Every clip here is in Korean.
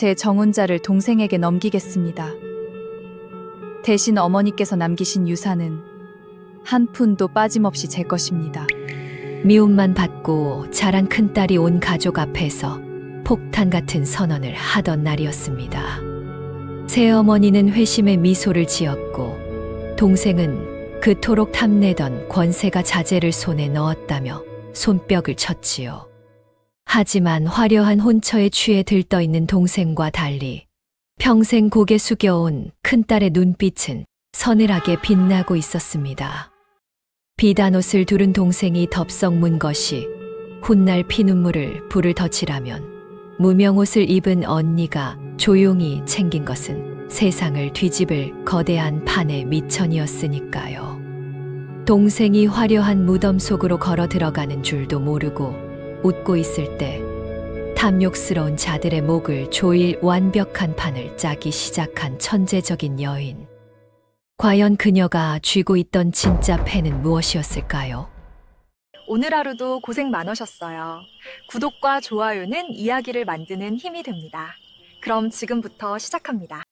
제 정혼자를 동생에게 넘기겠습니다. 대신 어머니께서 남기신 유산은 한 푼도 빠짐없이 제 것입니다. 미움만 받고 자란 큰딸이 온 가족 앞에서 폭탄 같은 선언을 하던 날이었습니다. 새어머니는 회심의 미소를 지었고 동생은 그토록 탐내던 권세가 자제를 손에 넣었다며 손뼉을 쳤지요. 하지만 화려한 혼처에 취해 들떠있는 동생과 달리 평생 고개 숙여온 큰딸의 눈빛은 서늘하게 빛나고 있었습니다. 비단옷을 두른 동생이 덥석 문 것이 훗날 피눈물을 불을 덧칠하면 무명옷을 입은 언니가 조용히 챙긴 것은 세상을 뒤집을 거대한 판의 미천이었으니까요. 동생이 화려한 무덤 속으로 걸어 들어가는 줄도 모르고 웃고 있을 때 탐욕스러운 자들의 목을 조일 완벽한 판을 짜기 시작한 천재적인 여인. 과연 그녀가 쥐고 있던 진짜 패는 무엇이었을까요? 오늘 하루도 고생 많으셨어요. 구독과 좋아요는 이야기를 만드는 힘이 됩니다. 그럼 지금부터 시작합니다.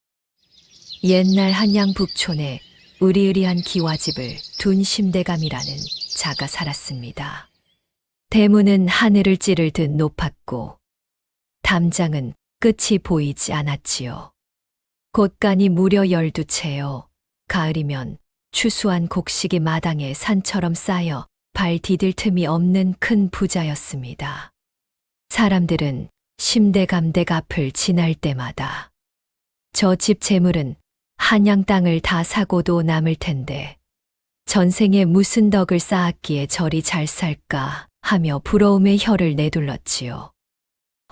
옛날 한양 북촌에 으리으리한 기와집을 둔 심대감이라는 자가 살았습니다. 대문은 하늘을 찌를 듯 높았고 담장은 끝이 보이지 않았지요. 곳간이 무려 12채요. 가을이면 추수한 곡식이 마당에 산처럼 쌓여 발 디딜 틈이 없는 큰 부자였습니다. 사람들은 심대감 댁 앞을 지날 때마다 저 집 재물은 한양 땅을 다 사고도 남을 텐데 전생에 무슨 덕을 쌓았기에 저리 잘 살까 하며 부러움의 혀를 내둘렀지요.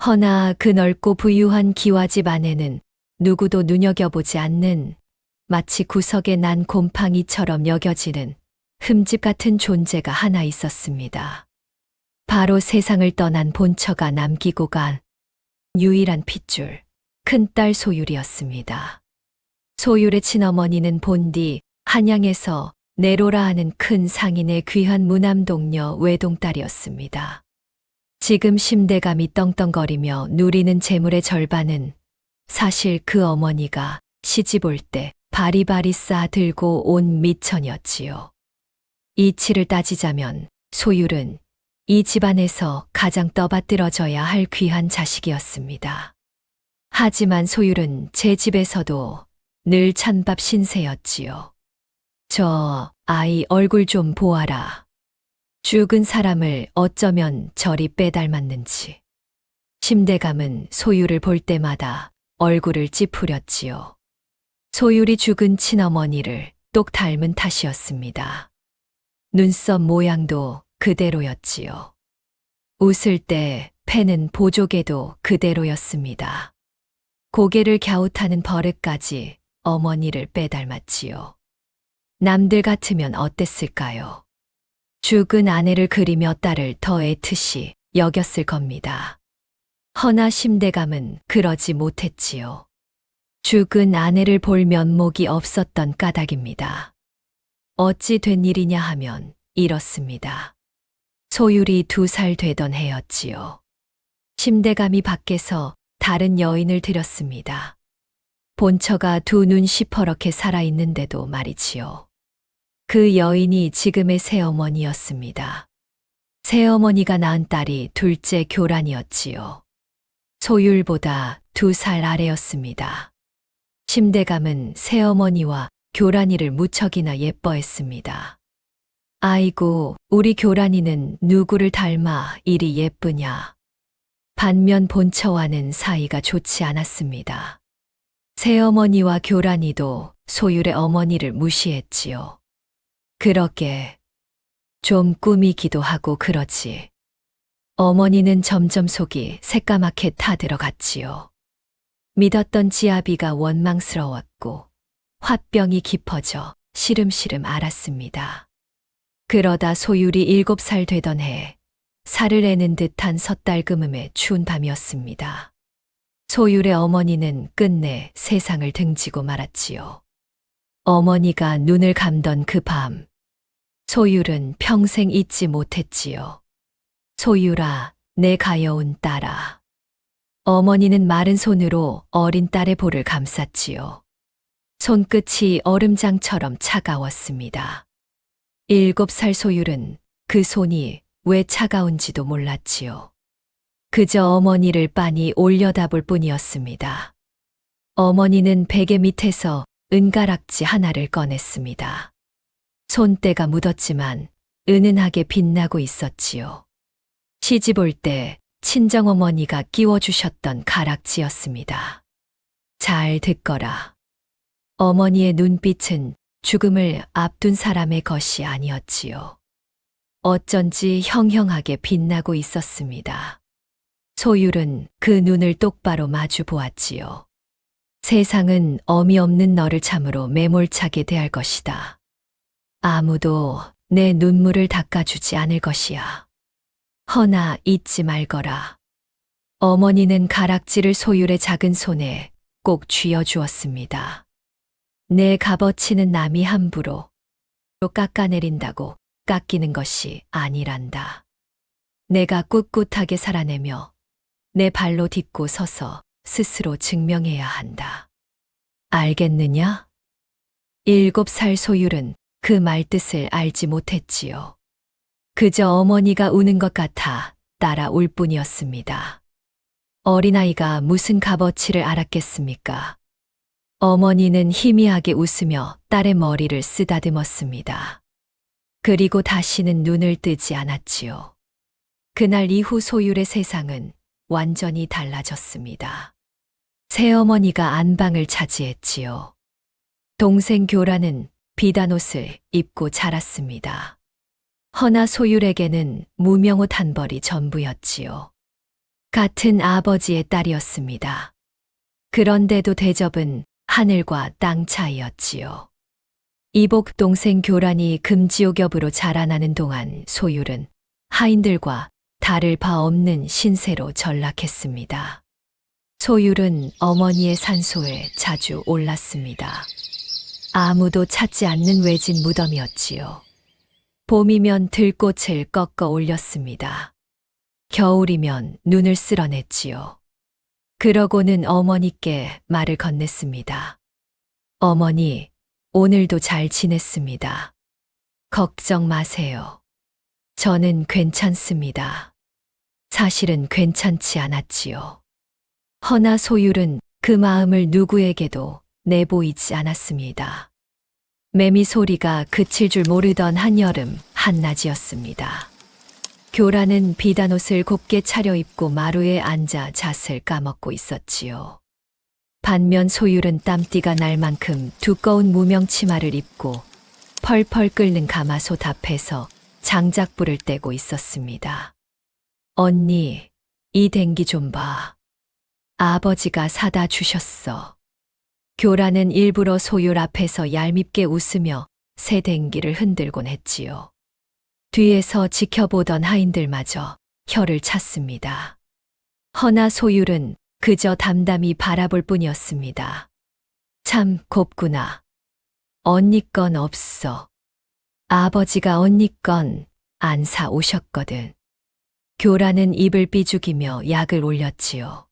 허나 그 넓고 부유한 기와집 안에는 누구도 눈여겨보지 않는 마치 구석에 난 곰팡이처럼 여겨지는 흠집 같은 존재가 하나 있었습니다. 바로 세상을 떠난 본처가 남기고 간 유일한 핏줄, 큰딸 소율이었습니다. 소율의 친어머니는 본디 한양에서 내로라 하는 큰 상인의 귀한 무남동녀 외동딸이었습니다. 지금 심대감이 떵떵거리며 누리는 재물의 절반은 사실 그 어머니가 시집 올 때 바리바리 싸 들고 온 미천이었지요. 이치를 따지자면 소율은 이 집안에서 가장 떠받들어져야 할 귀한 자식이었습니다. 하지만 소율은 제 집에서도 늘 찬밥 신세였지요. 저 아이 얼굴 좀 보아라. 죽은 사람을 어쩌면 저리 빼닮았는지. 심대감은 소율을 볼 때마다 얼굴을 찌푸렸지요. 소율이 죽은 친어머니를 똑 닮은 탓이었습니다. 눈썹 모양도 그대로였지요. 웃을 때 패는 보조개도 그대로였습니다. 고개를 갸웃하는 버릇까지 어머니를 빼닮았지요. 남들 같으면 어땠을까요? 죽은 아내를 그리며 딸을 더 애틋이 여겼을 겁니다. 허나 심대감은 그러지 못했지요. 죽은 아내를 볼 면목이 없었던 까닭입니다. 어찌 된 일이냐 하면 이렇습니다. 소율이 2살 되던 해였지요. 심대감이 밖에서 다른 여인을 들였습니다. 본처가 2눈 시퍼렇게 살아있는데도 말이지요. 그 여인이 지금의 새어머니였습니다. 새어머니가 낳은 딸이 둘째 교란이었지요. 소율보다 2살 아래였습니다. 심대감은 새어머니와 교란이를 무척이나 예뻐했습니다. 아이고, 우리 교란이는 누구를 닮아 이리 예쁘냐. 반면 본처와는 사이가 좋지 않았습니다. 새어머니와 교란이도 소율의 어머니를 무시했지요. 그러게 좀 꾸미기도 하고 그러지. 어머니는 점점 속이 새까맣게 타들어갔지요. 믿었던 지아비가 원망스러웠고 화병이 깊어져 시름시름 앓았습니다. 그러다 소율이 7살 되던 해에 살을 내는 듯한 섣달금음의 추운 밤이었습니다. 소율의 어머니는 끝내 세상을 등지고 말았지요. 어머니가 눈을 감던 그 밤, 소율은 평생 잊지 못했지요. 소율아, 내 가여운 딸아. 어머니는 마른 손으로 어린 딸의 볼을 감쌌지요. 손끝이 얼음장처럼 차가웠습니다. 7살 소율은 그 손이 왜 차가운지도 몰랐지요. 그저 어머니를 빤히 올려다볼 뿐이었습니다. 어머니는 베개 밑에서 은가락지 하나를 꺼냈습니다. 손때가 묻었지만 은은하게 빛나고 있었지요. 시집 올 때 친정어머니가 끼워주셨던 가락지였습니다. 잘 듣거라. 어머니의 눈빛은 죽음을 앞둔 사람의 것이 아니었지요. 어쩐지 형형하게 빛나고 있었습니다. 소율은 그 눈을 똑바로 마주 보았지요. 세상은 어미 없는 너를 참으로 매몰차게 대할 것이다. 아무도 내 눈물을 닦아주지 않을 것이야. 허나 잊지 말거라. 어머니는 가락지를 소율의 작은 손에 꼭 쥐어 주었습니다. 내 값어치는 남이 함부로 깎아내린다고 깎이는 것이 아니란다. 내가 꿋꿋하게 살아내며 내 발로 딛고 서서 스스로 증명해야 한다. 알겠느냐? 7살 소율은 그 말뜻을 알지 못했지요. 그저 어머니가 우는 것 같아 따라 울 뿐이었습니다. 어린아이가 무슨 값어치를 알았겠습니까? 어머니는 희미하게 웃으며 딸의 머리를 쓰다듬었습니다. 그리고 다시는 눈을 뜨지 않았지요. 그날 이후 소율의 세상은 완전히 달라졌습니다. 새어머니가 안방을 차지했지요. 동생 교란은 비단 옷을 입고 자랐습니다. 허나 소율에게는 무명옷 한 벌이 전부였지요. 같은 아버지의 딸이었습니다. 그런데도 대접은 하늘과 땅 차이였지요. 이복 동생 교란이 금지옥엽으로 자라나는 동안 소율은 하인들과 다를 바 없는 신세로 전락했습니다. 소율은 어머니의 산소에 자주 올랐습니다. 아무도 찾지 않는 외진 무덤이었지요. 봄이면 들꽃을 꺾어 올렸습니다. 겨울이면 눈을 쓸어냈지요. 그러고는 어머니께 말을 건넸습니다. 어머니, 오늘도 잘 지냈습니다. 걱정 마세요. 저는 괜찮습니다. 사실은 괜찮지 않았지요. 허나 소율은 그 마음을 누구에게도 내보이지 않았습니다. 매미 소리가 그칠 줄 모르던 한여름 한낮이었습니다. 교란은 비단옷을 곱게 차려입고 마루에 앉아 잣을 까먹고 있었지요. 반면 소율은 땀띠가 날 만큼 두꺼운 무명 치마를 입고 펄펄 끓는 가마솥 앞에서 장작불을 떼고 있었습니다. 언니, 이 댕기 좀 봐. 아버지가 사다 주셨어. 교란은 일부러 소율 앞에서 얄밉게 웃으며 새 댕기를 흔들곤 했지요. 뒤에서 지켜보던 하인들마저 혀를 찼습니다. 허나 소율은 그저 담담히 바라볼 뿐이었습니다. 참 곱구나. 언니 건 없어. 아버지가 언니 건 안 사 오셨거든. 교란은 입을 삐죽이며 약을 올렸지요.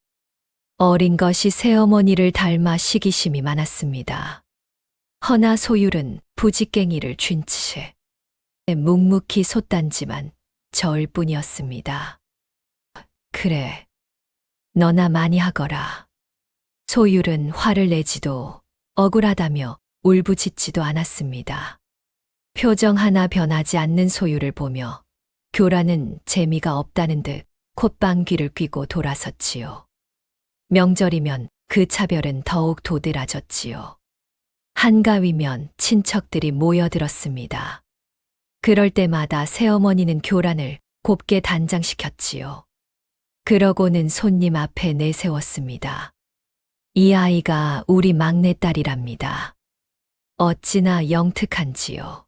어린 것이 새어머니를 닮아 시기심이 많았습니다. 허나 소율은 부지깽이를 쥔 채 묵묵히 솥단지만 저을 뿐이었습니다. 그래, 너나 많이 하거라. 소율은 화를 내지도 억울하다며 울부짖지도 않았습니다. 표정 하나 변하지 않는 소율을 보며 교란은 재미가 없다는 듯 콧방귀를 뀌고 돌아섰지요. 명절이면 그 차별은 더욱 도드라졌지요. 한가위면 친척들이 모여들었습니다. 그럴 때마다 새어머니는 교란을 곱게 단장시켰지요. 그러고는 손님 앞에 내세웠습니다. 이 아이가 우리 막내딸이랍니다. 어찌나 영특한지요.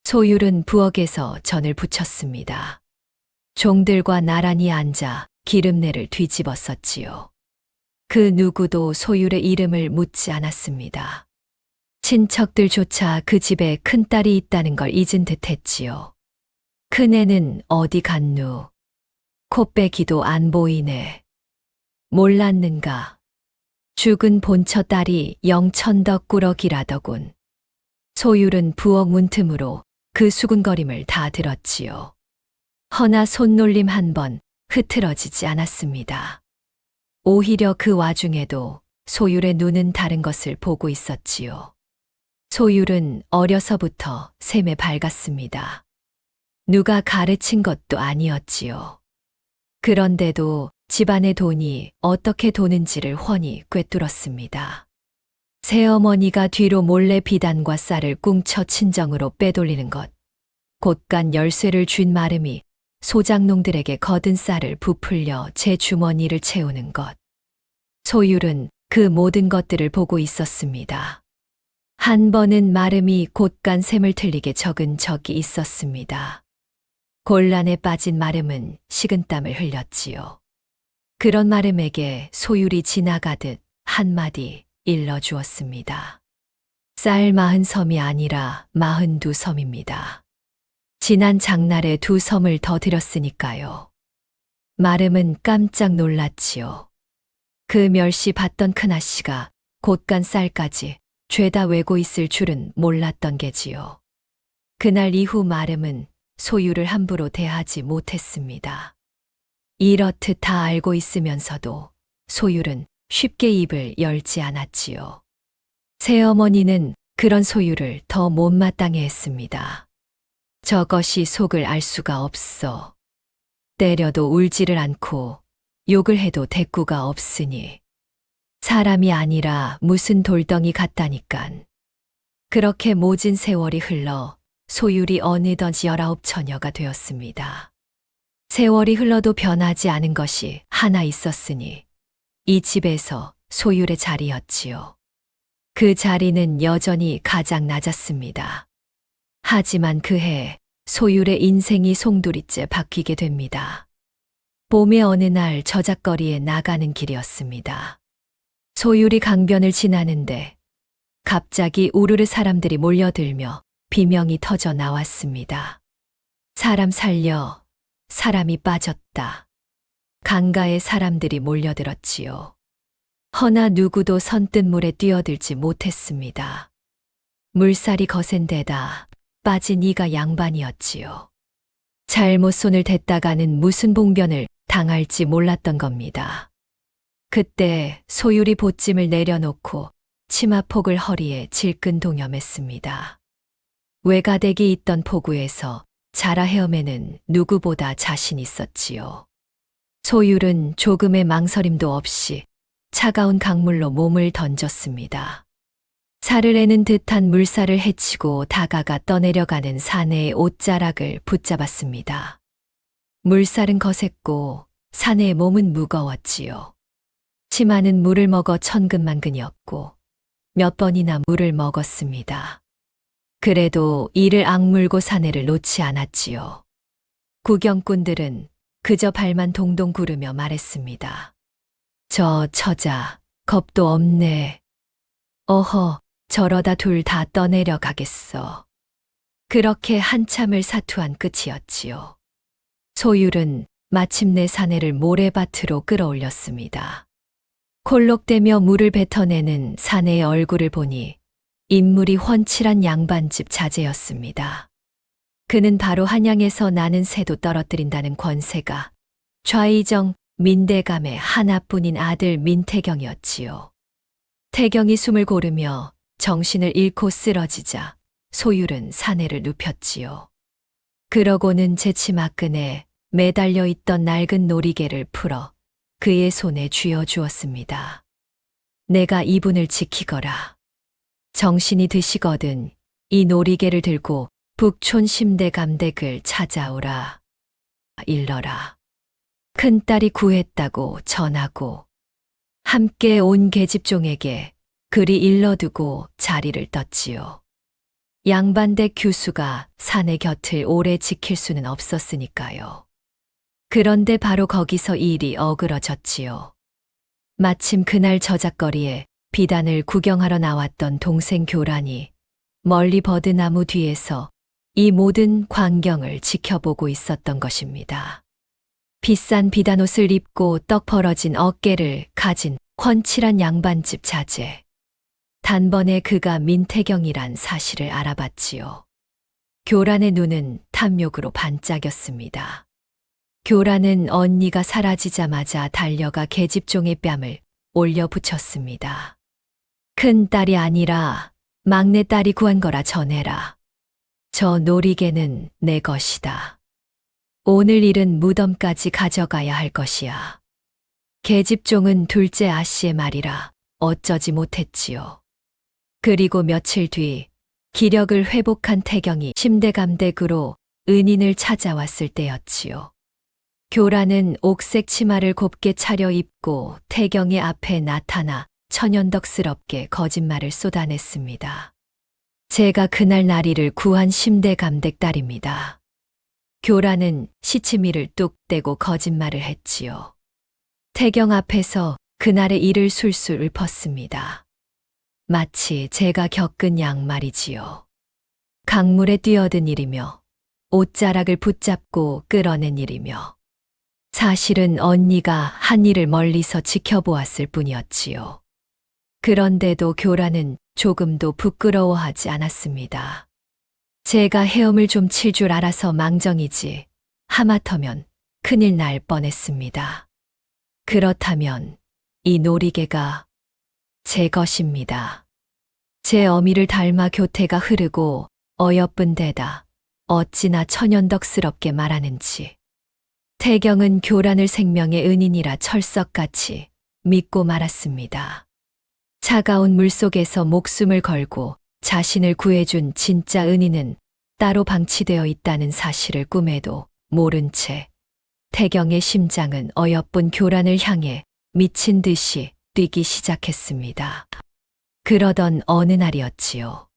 소율은 부엌에서 전을 부쳤습니다. 종들과 나란히 앉아 기름내를 뒤집었었지요. 그 누구도 소율의 이름을 묻지 않았습니다. 친척들조차 그 집에 큰딸이 있다는 걸 잊은 듯 했지요. 큰애는 어디 갔누? 코빼기도 안 보이네. 몰랐는가. 죽은 본처 딸이 영천덕꾸러기라더군. 소율은 부엌 문틈으로 그 수군거림을 다 들었지요. 허나 손놀림 한 번 흐트러지지 않았습니다. 오히려 그 와중에도 소율의 눈은 다른 것을 보고 있었지요. 소율은 어려서부터 셈에 밝았습니다. 누가 가르친 것도 아니었지요. 그런데도 집안의 돈이 어떻게 도는지를 훤히 꿰뚫었습니다. 새어머니가 뒤로 몰래 비단과 쌀을 꿍쳐 친정으로 빼돌리는 것, 곳간 열쇠를 쥔 마름이 소장농들에게 거둔 쌀을 부풀려 제 주머니를 채우는 것. 소율은 그 모든 것들을 보고 있었습니다. 한 번은 마름이 곳간 셈을 틀리게 적은 적이 있었습니다. 곤란에 빠진 마름은 식은땀을 흘렸지요. 그런 마름에게 소율이 지나가듯 한마디 일러주었습니다. 쌀 40섬이 아니라 42섬입니다. 지난 장날에 2섬을 더 드렸으니까요. 마름은 깜짝 놀랐지요. 그 멸시 받던 큰아씨가 곳간 쌀까지 죄다 외고 있을 줄은 몰랐던 게지요. 그날 이후 마름은 소율을 함부로 대하지 못했습니다. 이렇듯 다 알고 있으면서도 소율은 쉽게 입을 열지 않았지요. 새어머니는 그런 소율을 더 못마땅해 했습니다. 저것이 속을 알 수가 없어. 때려도 울지를 않고 욕을 해도 대꾸가 없으니 사람이 아니라 무슨 돌덩이 같다니깐. 그렇게 모진 세월이 흘러 소율이 어느덧 19 처녀가 되었습니다. 세월이 흘러도 변하지 않은 것이 하나 있었으니 이 집에서 소율의 자리였지요. 그 자리는 여전히 가장 낮았습니다. 하지만 그해 소율의 인생이 송두리째 바뀌게 됩니다. 봄의 어느 날 저작거리에 나가는 길이었습니다. 소율이 강변을 지나는데 갑자기 우르르 사람들이 몰려들며 비명이 터져 나왔습니다. 사람 살려, 사람이 빠졌다. 강가에 사람들이 몰려들었지요. 허나 누구도 선뜻 물에 뛰어들지 못했습니다. 물살이 거센 데다 빠진 이가 양반이었지요. 잘못 손을 댔다가는 무슨 봉변을 당할지 몰랐던 겁니다. 그때 소율이 보찜을 내려놓고 치마폭을 허리에 질끈 동여맸습니다. 외가댁이 있던 포구에서 자라 헤엄에는 누구보다 자신 있었지요. 소율은 조금의 망설임도 없이 차가운 강물로 몸을 던졌습니다. 살을 내는 듯한 물살을 헤치고 다가가 떠내려가는 사내의 옷자락을 붙잡았습니다. 물살은 거셌고 사내의 몸은 무거웠지요. 치마는 물을 먹어 천근만근이었고 몇 번이나 물을 먹었습니다. 그래도 이를 악물고 사내를 놓지 않았지요. 구경꾼들은 그저 발만 동동 구르며 말했습니다. 저 처자, 겁도 없네. 어허, 저러다 둘 다 떠내려 가겠어. 그렇게 한참을 사투한 끝이었지요. 소율은 마침내 사내를 모래밭으로 끌어올렸습니다. 콜록대며 물을 뱉어내는 사내의 얼굴을 보니 인물이 훤칠한 양반집 자제였습니다. 그는 바로 한양에서 나는 새도 떨어뜨린다는 권세가 좌의정 민대감의 하나뿐인 아들 민태경이었지요. 태경이 숨을 고르며 정신을 잃고 쓰러지자 소율은 사내를 눕혔지요. 그러고는 제 치마끈에 매달려 있던 낡은 놀이개를 풀어 그의 손에 쥐어주었습니다. 내가 이분을 지키거라. 정신이 드시거든 이 놀이개를 들고 북촌 심대 감댁을 찾아오라. 일러라. 큰딸이 구했다고 전하고 함께 온 계집종에게 그리 일러두고 자리를 떴지요. 양반댁 규수가 사내 곁을 오래 지킬 수는 없었으니까요. 그런데 바로 거기서 일이 어그러졌지요. 마침 그날 저작거리에 비단을 구경하러 나왔던 동생 교란이 멀리 버드나무 뒤에서 이 모든 광경을 지켜보고 있었던 것입니다. 비싼 비단옷을 입고 떡 벌어진 어깨를 가진 훤칠한 양반집 자제. 단번에 그가 민태경이란 사실을 알아봤지요. 교란의 눈은 탐욕으로 반짝였습니다. 교란은 언니가 사라지자마자 달려가 계집종의 뺨을 올려 붙였습니다. 큰 딸이 아니라 막내 딸이 구한 거라 전해라. 저 놀이개는 내 것이다. 오늘 일은 무덤까지 가져가야 할 것이야. 계집종은 둘째 아씨의 말이라 어쩌지 못했지요. 그리고 며칠 뒤 기력을 회복한 태경이 심대감댁으로 은인을 찾아왔을 때였지요. 교란은 옥색 치마를 곱게 차려입고 태경의 앞에 나타나 천연덕스럽게 거짓말을 쏟아냈습니다. 제가 그날 나리를 구한 심대감댁 딸입니다. 교란은 시치미를 뚝 떼고 거짓말을 했지요. 태경 앞에서 그날의 일을 술술 읊었습니다. 마치 제가 겪은 양말이지요. 강물에 뛰어든 일이며 옷자락을 붙잡고 끌어낸 일이며 사실은 언니가 한 일을 멀리서 지켜보았을 뿐이었지요. 그런데도 교란은 조금도 부끄러워하지 않았습니다. 제가 헤엄을 좀 칠 줄 알아서 망정이지 하마터면 큰일 날 뻔했습니다. 그렇다면 이 놀이개가 제 것입니다. 제 어미를 닮아 교태가 흐르고 어여쁜 데다 어찌나 천연덕스럽게 말하는지. 태경은 교란을 생명의 은인이라 철석같이 믿고 말았습니다. 차가운 물속에서 목숨을 걸고 자신을 구해준 진짜 은인은 따로 방치되어 있다는 사실을 꿈에도 모른 채 태경의 심장은 어여쁜 교란을 향해 미친 듯이 뛰기 시작했습니다. 그러던 어느 날이었지요.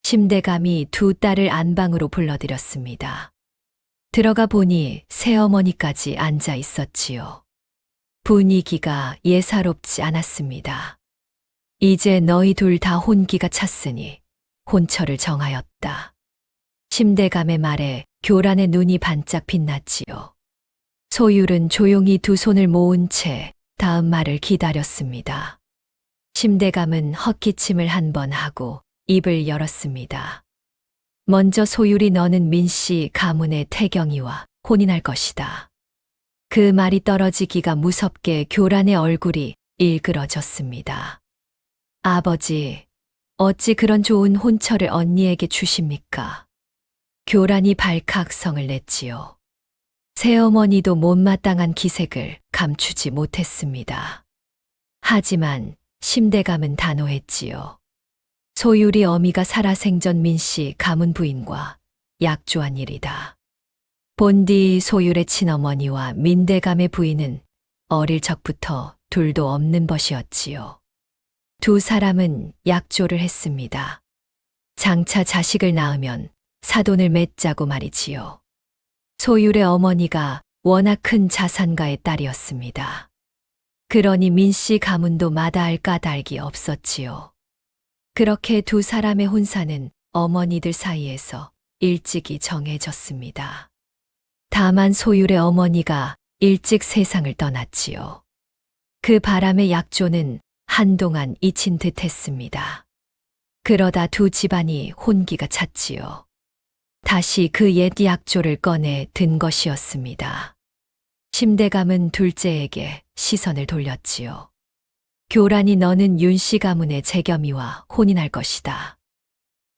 심대감이 두 딸을 안방으로 불러들였습니다. 들어가 보니 새어머니까지 앉아 있었지요. 분위기가 예사롭지 않았습니다. 이제 너희 둘 다 혼기가 찼으니 혼처를 정하였다. 심대감의 말에 교란의 눈이 반짝 빛났지요. 소율은 조용히 두 손을 모은 채 다음 말을 기다렸습니다. 심대감은 헛기침을 한 번 하고 입을 열었습니다. 먼저 소율이 너는 민씨 가문의 태경이와 혼인할 것이다. 그 말이 떨어지기가 무섭게 교란의 얼굴이 일그러졌습니다. 아버지, 어찌 그런 좋은 혼처를 언니에게 주십니까? 교란이 발칵성을 냈지요. 새어머니도 못마땅한 기색을 감추지 못했습니다. 하지만 심대감은 단호했지요. 소율이 어미가 살아생전 민씨 가문 부인과 약조한 일이다. 본디 소율의 친어머니와 민대감의 부인은 어릴 적부터 둘도 없는 벗이었지요. 두 사람은 약조를 했습니다. 장차 자식을 낳으면 사돈을 맺자고 말이지요. 소율의 어머니가 워낙 큰 자산가의 딸이었습니다. 그러니 민씨 가문도 마다할 까닭이 없었지요. 그렇게 두 사람의 혼사는 어머니들 사이에서 일찍이 정해졌습니다. 다만 소율의 어머니가 일찍 세상을 떠났지요. 그 바람에 약조는 한동안 잊힌 듯 했습니다. 그러다 두 집안이 혼기가 찼지요. 다시 그 옛 약조를 꺼내 든 것이었습니다. 심대감은 둘째에게 시선을 돌렸지요. 교란이 너는 윤씨 가문의 재겸이와 혼인할 것이다.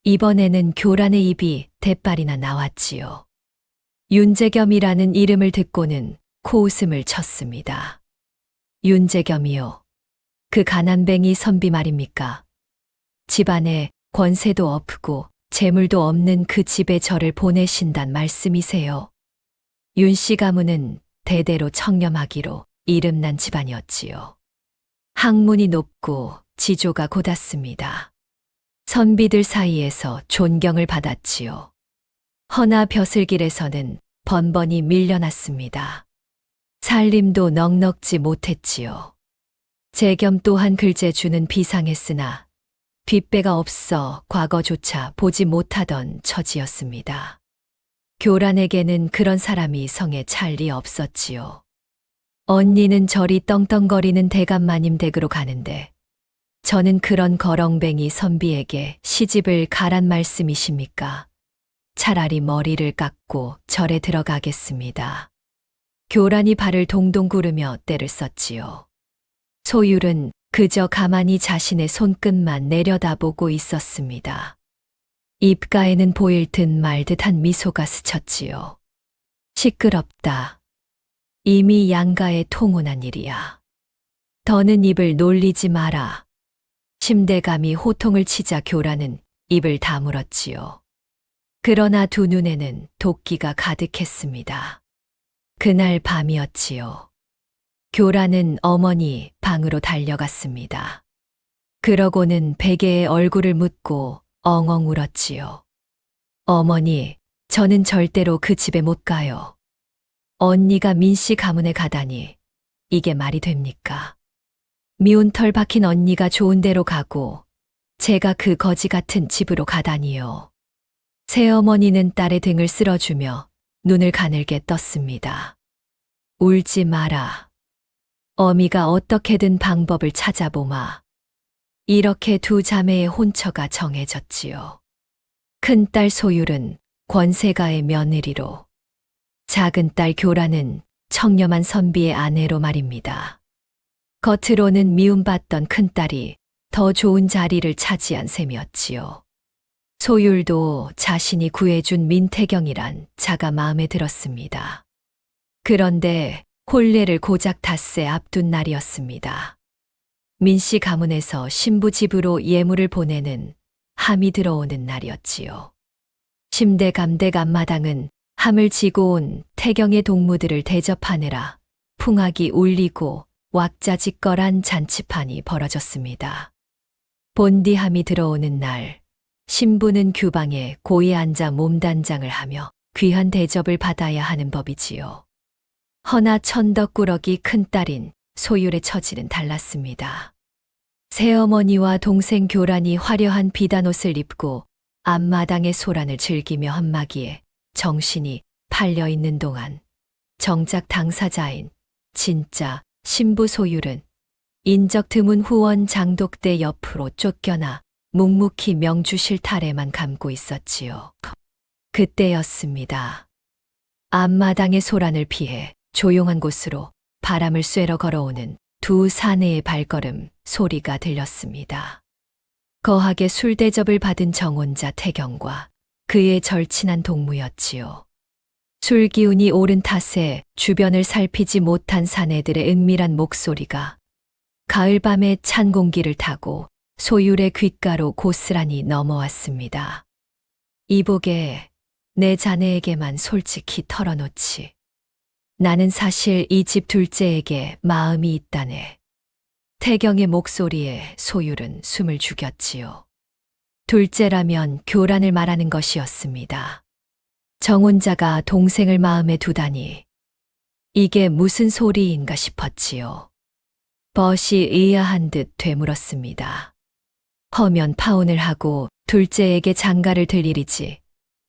이번에는 교란의 입이 대빨이나 나왔지요. 윤재겸이라는 이름을 듣고는 코웃음을 쳤습니다. 윤재겸이요. 그 가난뱅이 선비 말입니까? 집안에 권세도 없고 재물도 없는 그 집에 저를 보내신단 말씀이세요. 윤씨 가문은 대대로 청렴하기로 이름난 집안이었지요. 학문이 높고 지조가 곧았습니다. 선비들 사이에서 존경을 받았지요. 허나 벼슬길에서는 번번이 밀려났습니다. 살림도 넉넉지 못했지요. 재겸 또한 글재 주는 비상했으나 뒷배가 없어 과거조차 보지 못하던 처지였습니다. 교란에게는 그런 사람이 성에 찰 리 없었지요. 언니는 저리 떵떵거리는 대감마님 댁으로 가는데 저는 그런 거렁뱅이 선비에게 시집을 가란 말씀이십니까? 차라리 머리를 깎고 절에 들어가겠습니다. 교란이 발을 동동 구르며 떼를 썼지요. 소율은 그저 가만히 자신의 손끝만 내려다보고 있었습니다. 입가에는 보일 듯 말 듯한 미소가 스쳤지요. 시끄럽다. 이미 양가에 통혼한 일이야. 더는 입을 놀리지 마라. 심대감이 호통을 치자 교란은 입을 다물었지요. 그러나 두 눈에는 도끼가 가득했습니다. 그날 밤이었지요. 교란은 어머니 방으로 달려갔습니다. 그러고는 베개에 얼굴을 묻고 엉엉 울었지요. 어머니, 저는 절대로 그 집에 못 가요. 언니가 민씨 가문에 가다니 이게 말이 됩니까? 미운 털 박힌 언니가 좋은 데로 가고 제가 그 거지 같은 집으로 가다니요. 새어머니는 딸의 등을 쓸어주며 눈을 가늘게 떴습니다. 울지 마라. 어미가 어떻게든 방법을 찾아보마. 이렇게 두 자매의 혼처가 정해졌지요. 큰딸 소율은 권세가의 며느리로, 작은 딸 교란은 청렴한 선비의 아내로 말입니다. 겉으로는 미움받던 큰딸이 더 좋은 자리를 차지한 셈이었지요. 소율도 자신이 구해준 민태경이란 자가 마음에 들었습니다. 그런데 혼례를 고작 닷새 앞둔 날이었습니다. 민씨 가문에서 신부 집으로 예물을 보내는 함이 들어오는 날이었지요. 심대감댁 앞마당은 함을 지고 온 태경의 동무들을 대접하느라 풍악이 울리고 왁자지껄한 잔치판이 벌어졌습니다. 본디함이 들어오는 날, 신부는 규방에 고이 앉아 몸단장을 하며 귀한 대접을 받아야 하는 법이지요. 허나 천덕꾸러기 큰딸인 소율의 처지는 달랐습니다. 새어머니와 동생 교란이 화려한 비단옷을 입고 앞마당의 소란을 즐기며 한마기에 정신이 팔려 있는 동안 정작 당사자인 진짜 신부 소율은 인적 드문 후원 장독대 옆으로 쫓겨나 묵묵히 명주 실타래만 감고 있었지요. 그때였습니다. 앞마당의 소란을 피해 조용한 곳으로 바람을 쐬러 걸어오는 두 사내의 발걸음 소리가 들렸습니다. 거하게 술 대접을 받은 정혼자 태경과 그의 절친한 동무였지요. 술 기운이 오른 탓에 주변을 살피지 못한 사내들의 은밀한 목소리가 가을밤의 찬 공기를 타고 소율의 귓가로 고스란히 넘어왔습니다. 이보게, 내 자네에게만 솔직히 털어놓지. 나는 사실 이 집 둘째에게 마음이 있다네. 태경의 목소리에 소율은 숨을 죽였지요. 둘째라면 교란을 말하는 것이었습니다. 정혼자가 동생을 마음에 두다니 이게 무슨 소리인가 싶었지요. 벗이 의아한 듯 되물었습니다. 허면 파혼을 하고 둘째에게 장가를 들이리지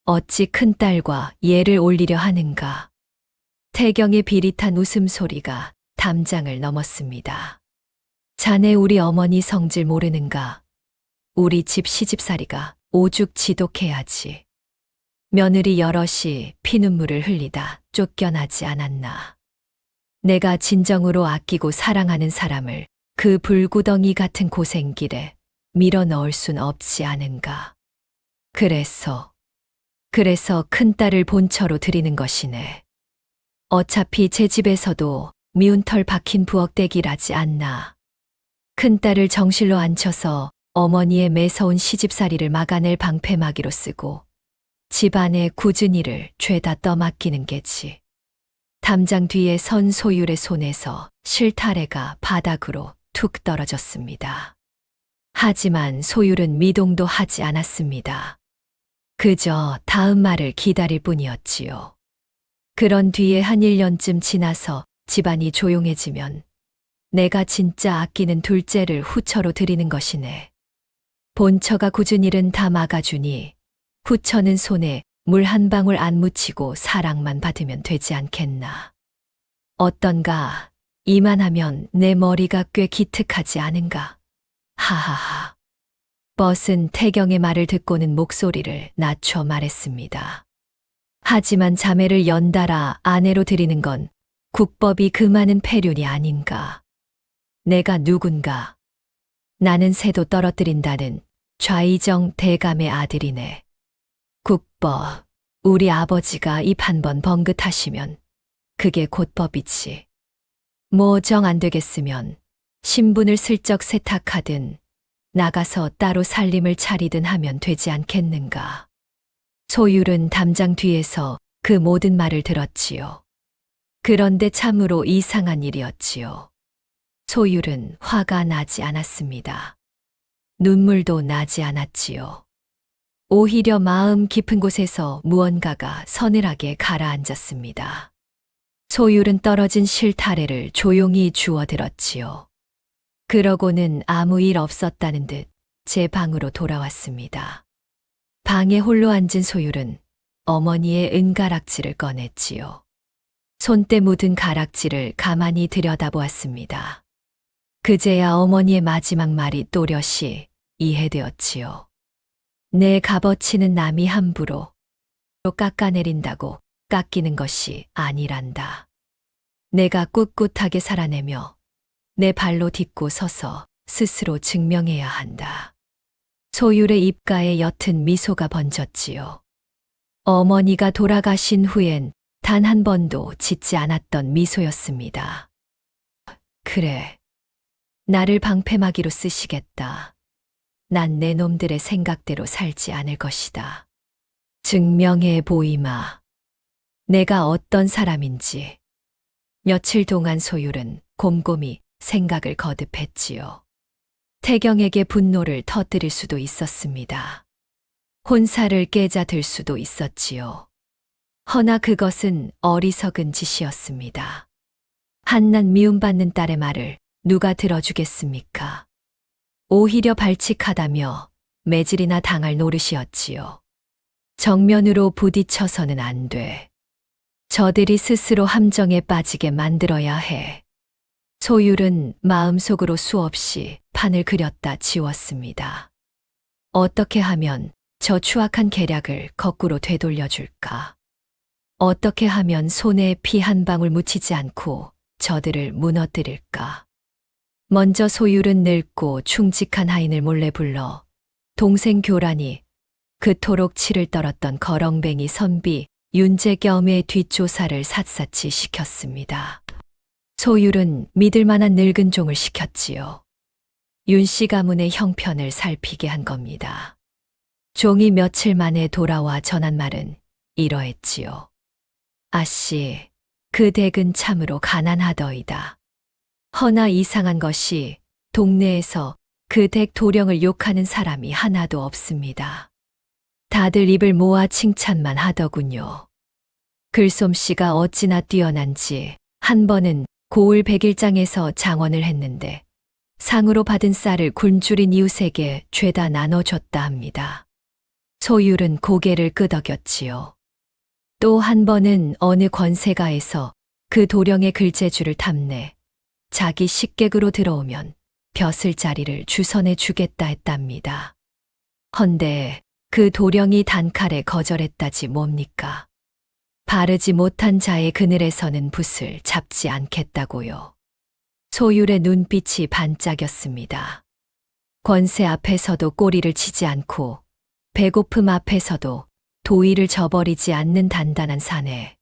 어찌 큰딸과 예를 올리려 하는가. 태경의 비릿한 웃음소리가 담장을 넘었습니다. 자네 우리 어머니 성질 모르는가? 우리 집 시집살이가 오죽 지독해야지. 며느리 여럿이 피눈물을 흘리다 쫓겨나지 않았나. 내가 진정으로 아끼고 사랑하는 사람을 그 불구덩이 같은 고생길에 밀어 넣을 순 없지 않은가. 그래서 큰딸을 본처로 들이는 것이네. 어차피 제 집에서도 미운 털 박힌 부엌대기라지 않나. 큰딸을 정실로 앉혀서 어머니의 매서운 시집살이를 막아낼 방패막이로 쓰고 집안의 굳은 일을 죄다 떠맡기는 게지. 담장 뒤에 선 소율의 손에서 실타래가 바닥으로 툭 떨어졌습니다. 하지만 소율은 미동도 하지 않았습니다. 그저 다음 말을 기다릴 뿐이었지요. 그런 뒤에 한 1년쯤 지나서 집안이 조용해지면 내가 진짜 아끼는 둘째를 후처로 들이는 것이네. 본처가 굳은 일은 다 막아주니 후처는 손에 물 한 방울 안 묻히고 사랑만 받으면 되지 않겠나. 어떤가, 이만하면 내 머리가 꽤 기특하지 않은가. 하하하. 벗은 태경의 말을 듣고는 목소리를 낮춰 말했습니다. 하지만 자매를 연달아 아내로 들이는 건 국법이 금하는 폐륜이 아닌가. 내가 누군가. 나는 새도 떨어뜨린다는 좌이정 대감의 아들이네. 국법, 우리 아버지가 입 한 번 번긋하시면 그게 곧 법이지. 뭐 정 안 되겠으면 신분을 슬쩍 세탁하든 나가서 따로 살림을 차리든 하면 되지 않겠는가. 소율은 담장 뒤에서 그 모든 말을 들었지요. 그런데 참으로 이상한 일이었지요. 소율은 화가 나지 않았습니다. 눈물도 나지 않았지요. 오히려 마음 깊은 곳에서 무언가가 서늘하게 가라앉았습니다. 소율은 떨어진 실타래를 조용히 주워들었지요. 그러고는 아무 일 없었다는 듯 제 방으로 돌아왔습니다. 방에 홀로 앉은 소율은 어머니의 은가락지를 꺼냈지요. 손때 묻은 가락지를 가만히 들여다보았습니다. 그제야 어머니의 마지막 말이 또렷이 이해되었지요. 내 값어치는 남이 함부로 깎아내린다고 깎이는 것이 아니란다. 내가 꿋꿋하게 살아내며 내 발로 딛고 서서 스스로 증명해야 한다. 소율의 입가에 옅은 미소가 번졌지요. 어머니가 돌아가신 후엔 단 한 번도 짓지 않았던 미소였습니다. 그래. 나를 방패막이로 쓰시겠다. 난 내 놈들의 생각대로 살지 않을 것이다. 증명해 보이마. 내가 어떤 사람인지. 며칠 동안 소율은 곰곰이 생각을 거듭했지요. 태경에게 분노를 터뜨릴 수도 있었습니다. 혼사를 깨자들 수도 있었지요. 허나 그것은 어리석은 짓이었습니다. 한낱 미움받는 딸의 말을 누가 들어주겠습니까? 오히려 발칙하다며 매질이나 당할 노릇이었지요. 정면으로 부딪혀서는 안 돼. 저들이 스스로 함정에 빠지게 만들어야 해. 소율은 마음속으로 수없이 판을 그렸다 지웠습니다. 어떻게 하면 저 추악한 계략을 거꾸로 되돌려줄까? 어떻게 하면 손에 피 한 방울 묻히지 않고 저들을 무너뜨릴까? 먼저 소율은 늙고 충직한 하인을 몰래 불러 동생 교란이 그토록 치를 떨었던 거렁뱅이 선비 윤재겸의 뒷조사를 샅샅이 시켰습니다. 소율은 믿을 만한 늙은 종을 시켰지요. 윤씨 가문의 형편을 살피게 한 겁니다. 종이 며칠 만에 돌아와 전한 말은 이러했지요. 아씨, 그 댁은 참으로 가난하더이다. 허나 이상한 것이 동네에서 그 댁 도령을 욕하는 사람이 하나도 없습니다. 다들 입을 모아 칭찬만 하더군요. 글솜씨가 어찌나 뛰어난지 한 번은 고을 백일장에서 장원을 했는데 상으로 받은 쌀을 굶주린 이웃에게 죄다 나눠줬다 합니다. 소율은 고개를 끄덕였지요. 또 한 번은 어느 권세가에서 그 도령의 글재주를 탐내 자기 식객으로 들어오면 벼슬자리를 주선해 주겠다 했답니다. 헌데 그 도령이 단칼에 거절했다지 뭡니까? 바르지 못한 자의 그늘에서는 붓을 잡지 않겠다고요. 소율의 눈빛이 반짝였습니다. 권세 앞에서도 꼬리를 치지 않고 배고픔 앞에서도 도의를 저버리지 않는 단단한 사내.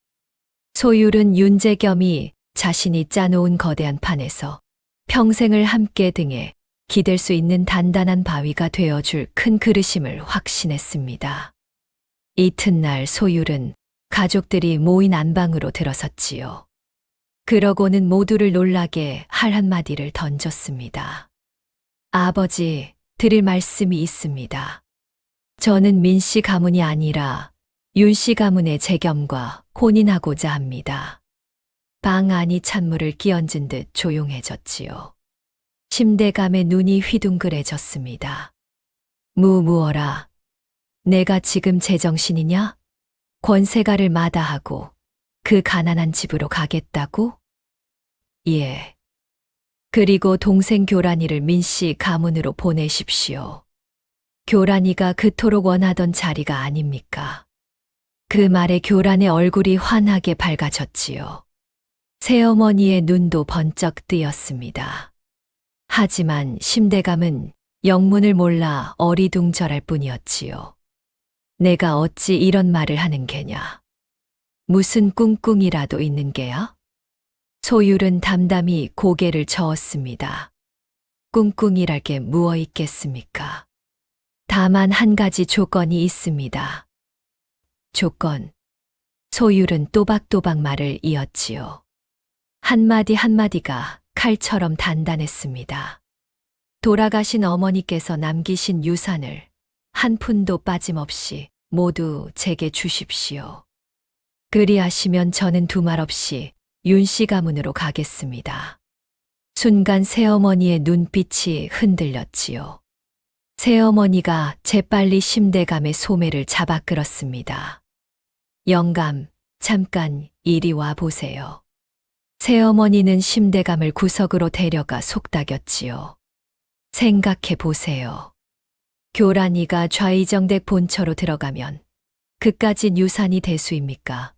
소율은 윤재겸이 자신이 짜놓은 거대한 판에서 평생을 함께 등에 기댈 수 있는 단단한 바위가 되어줄 큰 그릇임을 확신했습니다. 이튿날 소율은 가족들이 모인 안방으로 들어섰지요. 그러고는 모두를 놀라게 할 한마디를 던졌습니다. 아버지, 드릴 말씀이 있습니다. 저는 민씨 가문이 아니라 윤씨 가문의 재겸과 혼인하고자 합니다. 방 안이 찬물을 끼얹은 듯 조용해졌지요. 심대감의 눈이 휘둥그레졌습니다. 무어라. 내가 지금 제정신이냐? 권세가를 마다하고 그 가난한 집으로 가겠다고? 예. 그리고 동생 교란이를 민씨 가문으로 보내십시오. 교란이가 그토록 원하던 자리가 아닙니까? 그 말에 교란의 얼굴이 환하게 밝아졌지요. 새어머니의 눈도 번쩍 뜨였습니다. 하지만 심대감은 영문을 몰라 어리둥절할 뿐이었지요. 내가 어찌 이런 말을 하는 게냐? 무슨 꿍꿍이라도 있는 게야? 소율은 담담히 고개를 저었습니다. 꿍꿍이랄 게 무엇 있겠습니까? 다만 한 가지 조건이 있습니다. 조건. 소율은 또박또박 말을 이었지요. 한마디 한마디가 칼처럼 단단했습니다. 돌아가신 어머니께서 남기신 유산을 한 푼도 빠짐없이 모두 제게 주십시오. 그리하시면 저는 두말 없이 윤씨 가문으로 가겠습니다. 순간 새어머니의 눈빛이 흔들렸지요. 새어머니가 재빨리 심대감의 소매를 잡아 끌었습니다. 영감, 잠깐 이리 와 보세요. 새어머니는 심대감을 구석으로 데려가 속닥였지요. 생각해 보세요. 교란이가 좌의정댁 본처로 들어가면 그까짓 유산이 대수입니까?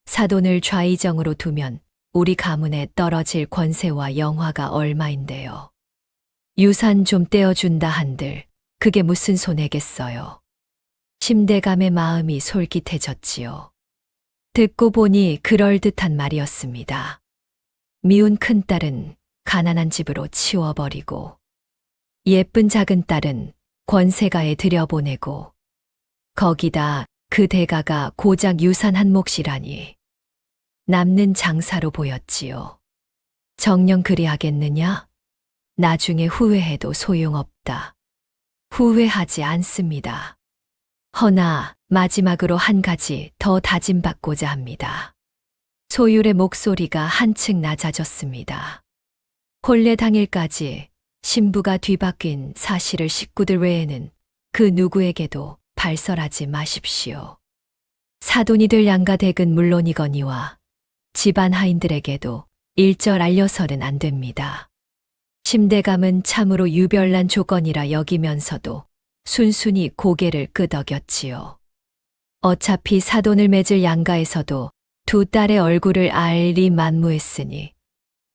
사돈을 좌의정으로 두면 우리 가문에 떨어질 권세와 영화가 얼마인데요. 유산 좀 떼어준다 한들 그게 무슨 손해겠어요. 심대감의 마음이 솔깃해졌지요. 듣고 보니 그럴듯한 말이었습니다. 미운 큰딸은 가난한 집으로 치워버리고 예쁜 작은 딸은 권세가에 들여보내고 거기다 그 대가가 고작 유산 한 몫이라니 남는 장사로 보였지요. 정녕 그리하겠느냐? 나중에 후회해도 소용없다. 후회하지 않습니다. 허나 마지막으로 한 가지 더 다짐받고자 합니다. 소율의 목소리가 한층 낮아졌습니다. 혼례 당일까지 신부가 뒤바뀐 사실을 식구들 외에는 그 누구에게도 발설하지 마십시오. 사돈이 될 양가댁은 물론이거니와 집안 하인들에게도 일절 알려서는 안 됩니다. 심대감은 참으로 유별난 조건이라 여기면서도 순순히 고개를 끄덕였지요. 어차피 사돈을 맺을 양가에서도 두 딸의 얼굴을 알리 만무했으니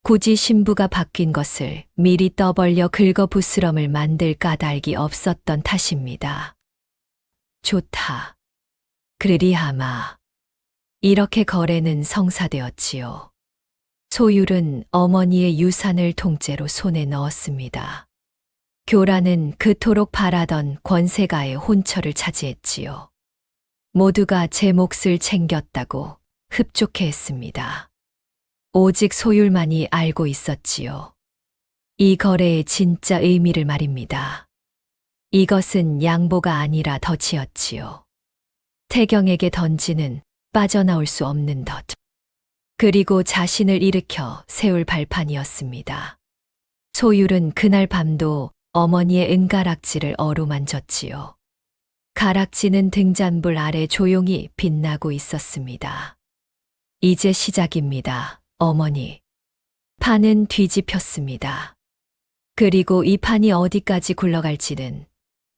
굳이 신부가 바뀐 것을 미리 떠벌려 긁어부스럼을 만들 까닭이 없었던 탓입니다. 좋다. 그리하마. 이렇게 거래는 성사되었지요. 소율은 어머니의 유산을 통째로 손에 넣었습니다. 교란은 그토록 바라던 권세가의 혼처를 차지했지요. 모두가 제 몫을 챙겼다고 흡족해했습니다. 오직 소율만이 알고 있었지요. 이 거래의 진짜 의미를 말입니다. 이것은 양보가 아니라 덫이었지요. 태경에게 던지는 빠져나올 수 없는 덫. 그리고 자신을 일으켜 세울 발판이었습니다. 소율은 그날 밤도 어머니의 은가락지를 어루만졌지요. 가락지는 등잔불 아래 조용히 빛나고 있었습니다. 이제 시작입니다, 어머니. 판은 뒤집혔습니다. 그리고 이 판이 어디까지 굴러갈지는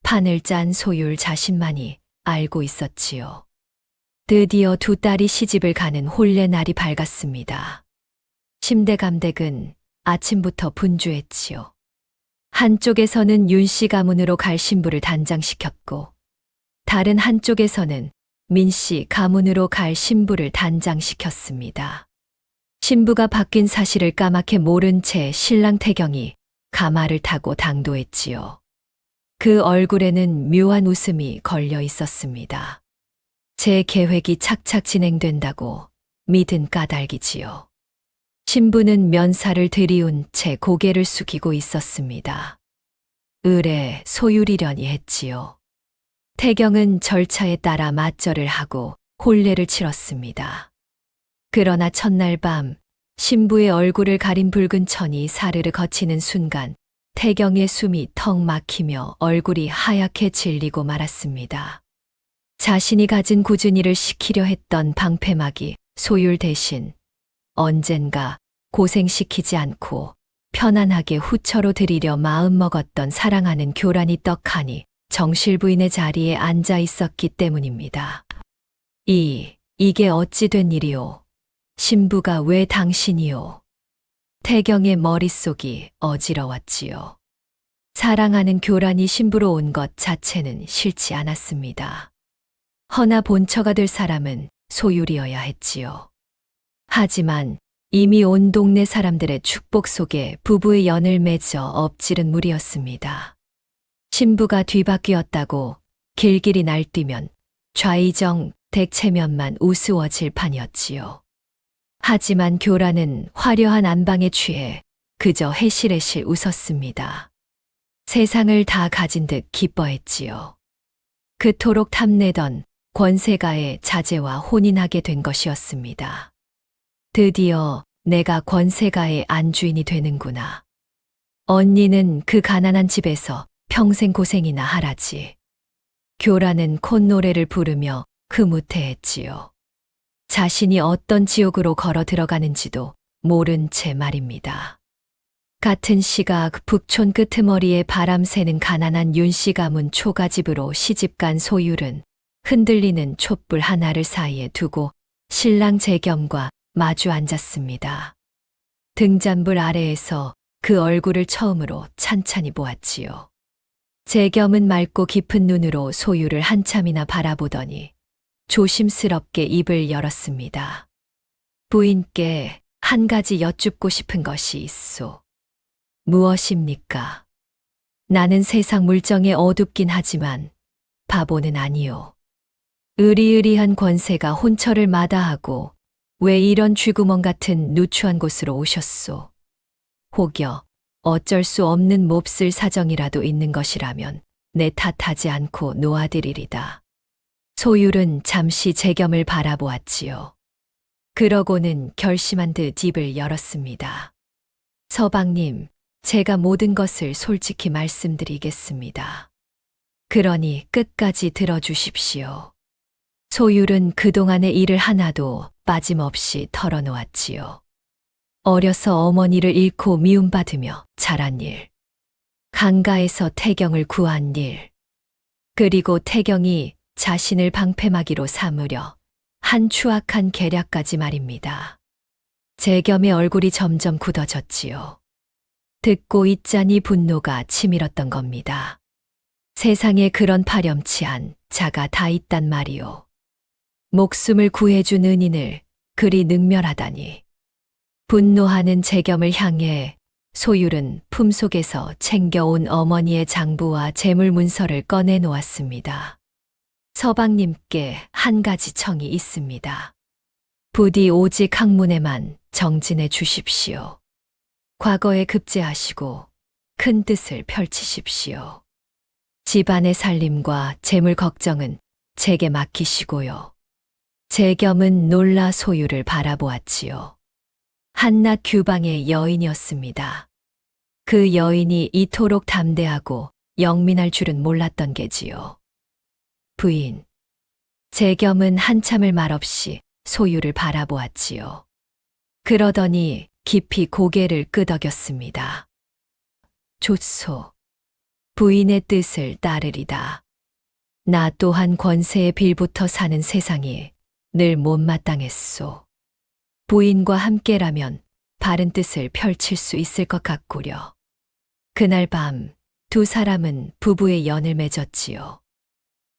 판을 짠 소율 자신만이 알고 있었지요. 드디어 두 딸이 시집을 가는 혼례 날이 밝았습니다. 심대감댁은 아침부터 분주했지요. 한쪽에서는 윤씨 가문으로 갈 신부를 단장시켰고 다른 한쪽에서는 민씨 가문으로 갈 신부를 단장시켰습니다. 신부가 바뀐 사실을 까맣게 모른 채 신랑 태경이 가마를 타고 당도했지요. 그 얼굴에는 묘한 웃음이 걸려 있었습니다. 제 계획이 착착 진행된다고 믿은 까닭이지요. 신부는 면사를 들이운 채 고개를 숙이고 있었습니다. 을에 소율이려니 했지요. 태경은 절차에 따라 맞절을 하고 혼례를 치렀습니다. 그러나 첫날 밤 신부의 얼굴을 가린 붉은 천이 사르르 거치는 순간 태경의 숨이 턱 막히며 얼굴이 하얗게 질리고 말았습니다. 자신이 가진 꾸준히를 시키려 했던 방패막이 소율 대신 언젠가 고생시키지 않고 편안하게 후처로 드리려 마음먹었던 사랑하는 교란이 떡하니 정실 부인의 자리에 앉아 있었기 때문입니다. 이게 어찌 된 일이오? 신부가 왜 당신이오? 태경의 머릿속이 어지러웠지요. 사랑하는 교란이 신부로 온 것 자체는 싫지 않았습니다. 허나 본처가 될 사람은 소율이어야 했지요. 하지만 이미 온 동네 사람들의 축복 속에 부부의 연을 맺어 엎지른 무리였습니다. 신부가 뒤바뀌었다고 길길이 날뛰면 좌의정 댁체면만 우스워질 판이었지요. 하지만 교란은 화려한 안방에 취해 그저 해실해실 웃었습니다. 세상을 다 가진 듯 기뻐했지요. 그토록 탐내던 권세가의 자제와 혼인하게 된 것이었습니다. 드디어 내가 권세가의 안주인이 되는구나. 언니는 그 가난한 집에서 평생 고생이나 하라지. 교란은 콧노래를 부르며 흐뭇해했지요. 자신이 어떤 지옥으로 걸어 들어가는지도 모른 채 말입니다. 같은 시각 북촌 끄트머리에 바람 새는 가난한 윤씨 가문 초가집으로 시집간 소율은 흔들리는 촛불 하나를 사이에 두고 신랑 재겸과 마주 앉았습니다. 등잔불 아래에서 그 얼굴을 처음으로 찬찬히 보았지요. 재겸은 맑고 깊은 눈으로 소율을 한참이나 바라보더니 조심스럽게 입을 열었습니다. 부인께 한 가지 여쭙고 싶은 것이 있소. 무엇입니까? 나는 세상 물정에 어둡긴 하지만 바보는 아니오. 으리으리한 권세가 혼처를 마다하고 왜 이런 쥐구멍 같은 누추한 곳으로 오셨소? 혹여 어쩔 수 없는 몹쓸 사정이라도 있는 것이라면 내 탓하지 않고 놓아드리리다. 소율은 잠시 재겸을 바라보았지요. 그러고는 결심한 듯 입을 열었습니다. 서방님, 제가 모든 것을 솔직히 말씀드리겠습니다. 그러니 끝까지 들어주십시오. 소율은 그동안의 일을 하나도 빠짐없이 털어놓았지요. 어려서 어머니를 잃고 미움받으며 자란 일, 강가에서 태경을 구한 일, 그리고 태경이 자신을 방패막이로 삼으려 한 추악한 계략까지 말입니다. 재겸의 얼굴이 점점 굳어졌지요. 듣고 있자니 분노가 치밀었던 겁니다. 세상에 그런 파렴치한 자가 다 있단 말이오. 목숨을 구해준 은인을 그리 능멸하다니. 분노하는 재겸을 향해 소율은 품속에서 챙겨온 어머니의 장부와 재물 문서를 꺼내 놓았습니다. 서방님께 한 가지 청이 있습니다. 부디 오직 학문에만 정진해 주십시오. 과거에 급제하시고 큰 뜻을 펼치십시오. 집안의 살림과 재물 걱정은 제게 맡기시고요. 재겸은 놀라 소율을 바라보았지요. 한낱 규방의 여인이었습니다. 그 여인이 이토록 담대하고 영민할 줄은 몰랐던 게지요. 부인. 재겸은 한참을 말없이 소율을 바라보았지요. 그러더니 깊이 고개를 끄덕였습니다. 좋소. 부인의 뜻을 따르리다. 나 또한 권세의 빌부터 사는 세상이 늘 못마땅했소. 부인과 함께라면 바른 뜻을 펼칠 수 있을 것 같구려. 그날 밤 두 사람은 부부의 연을 맺었지요.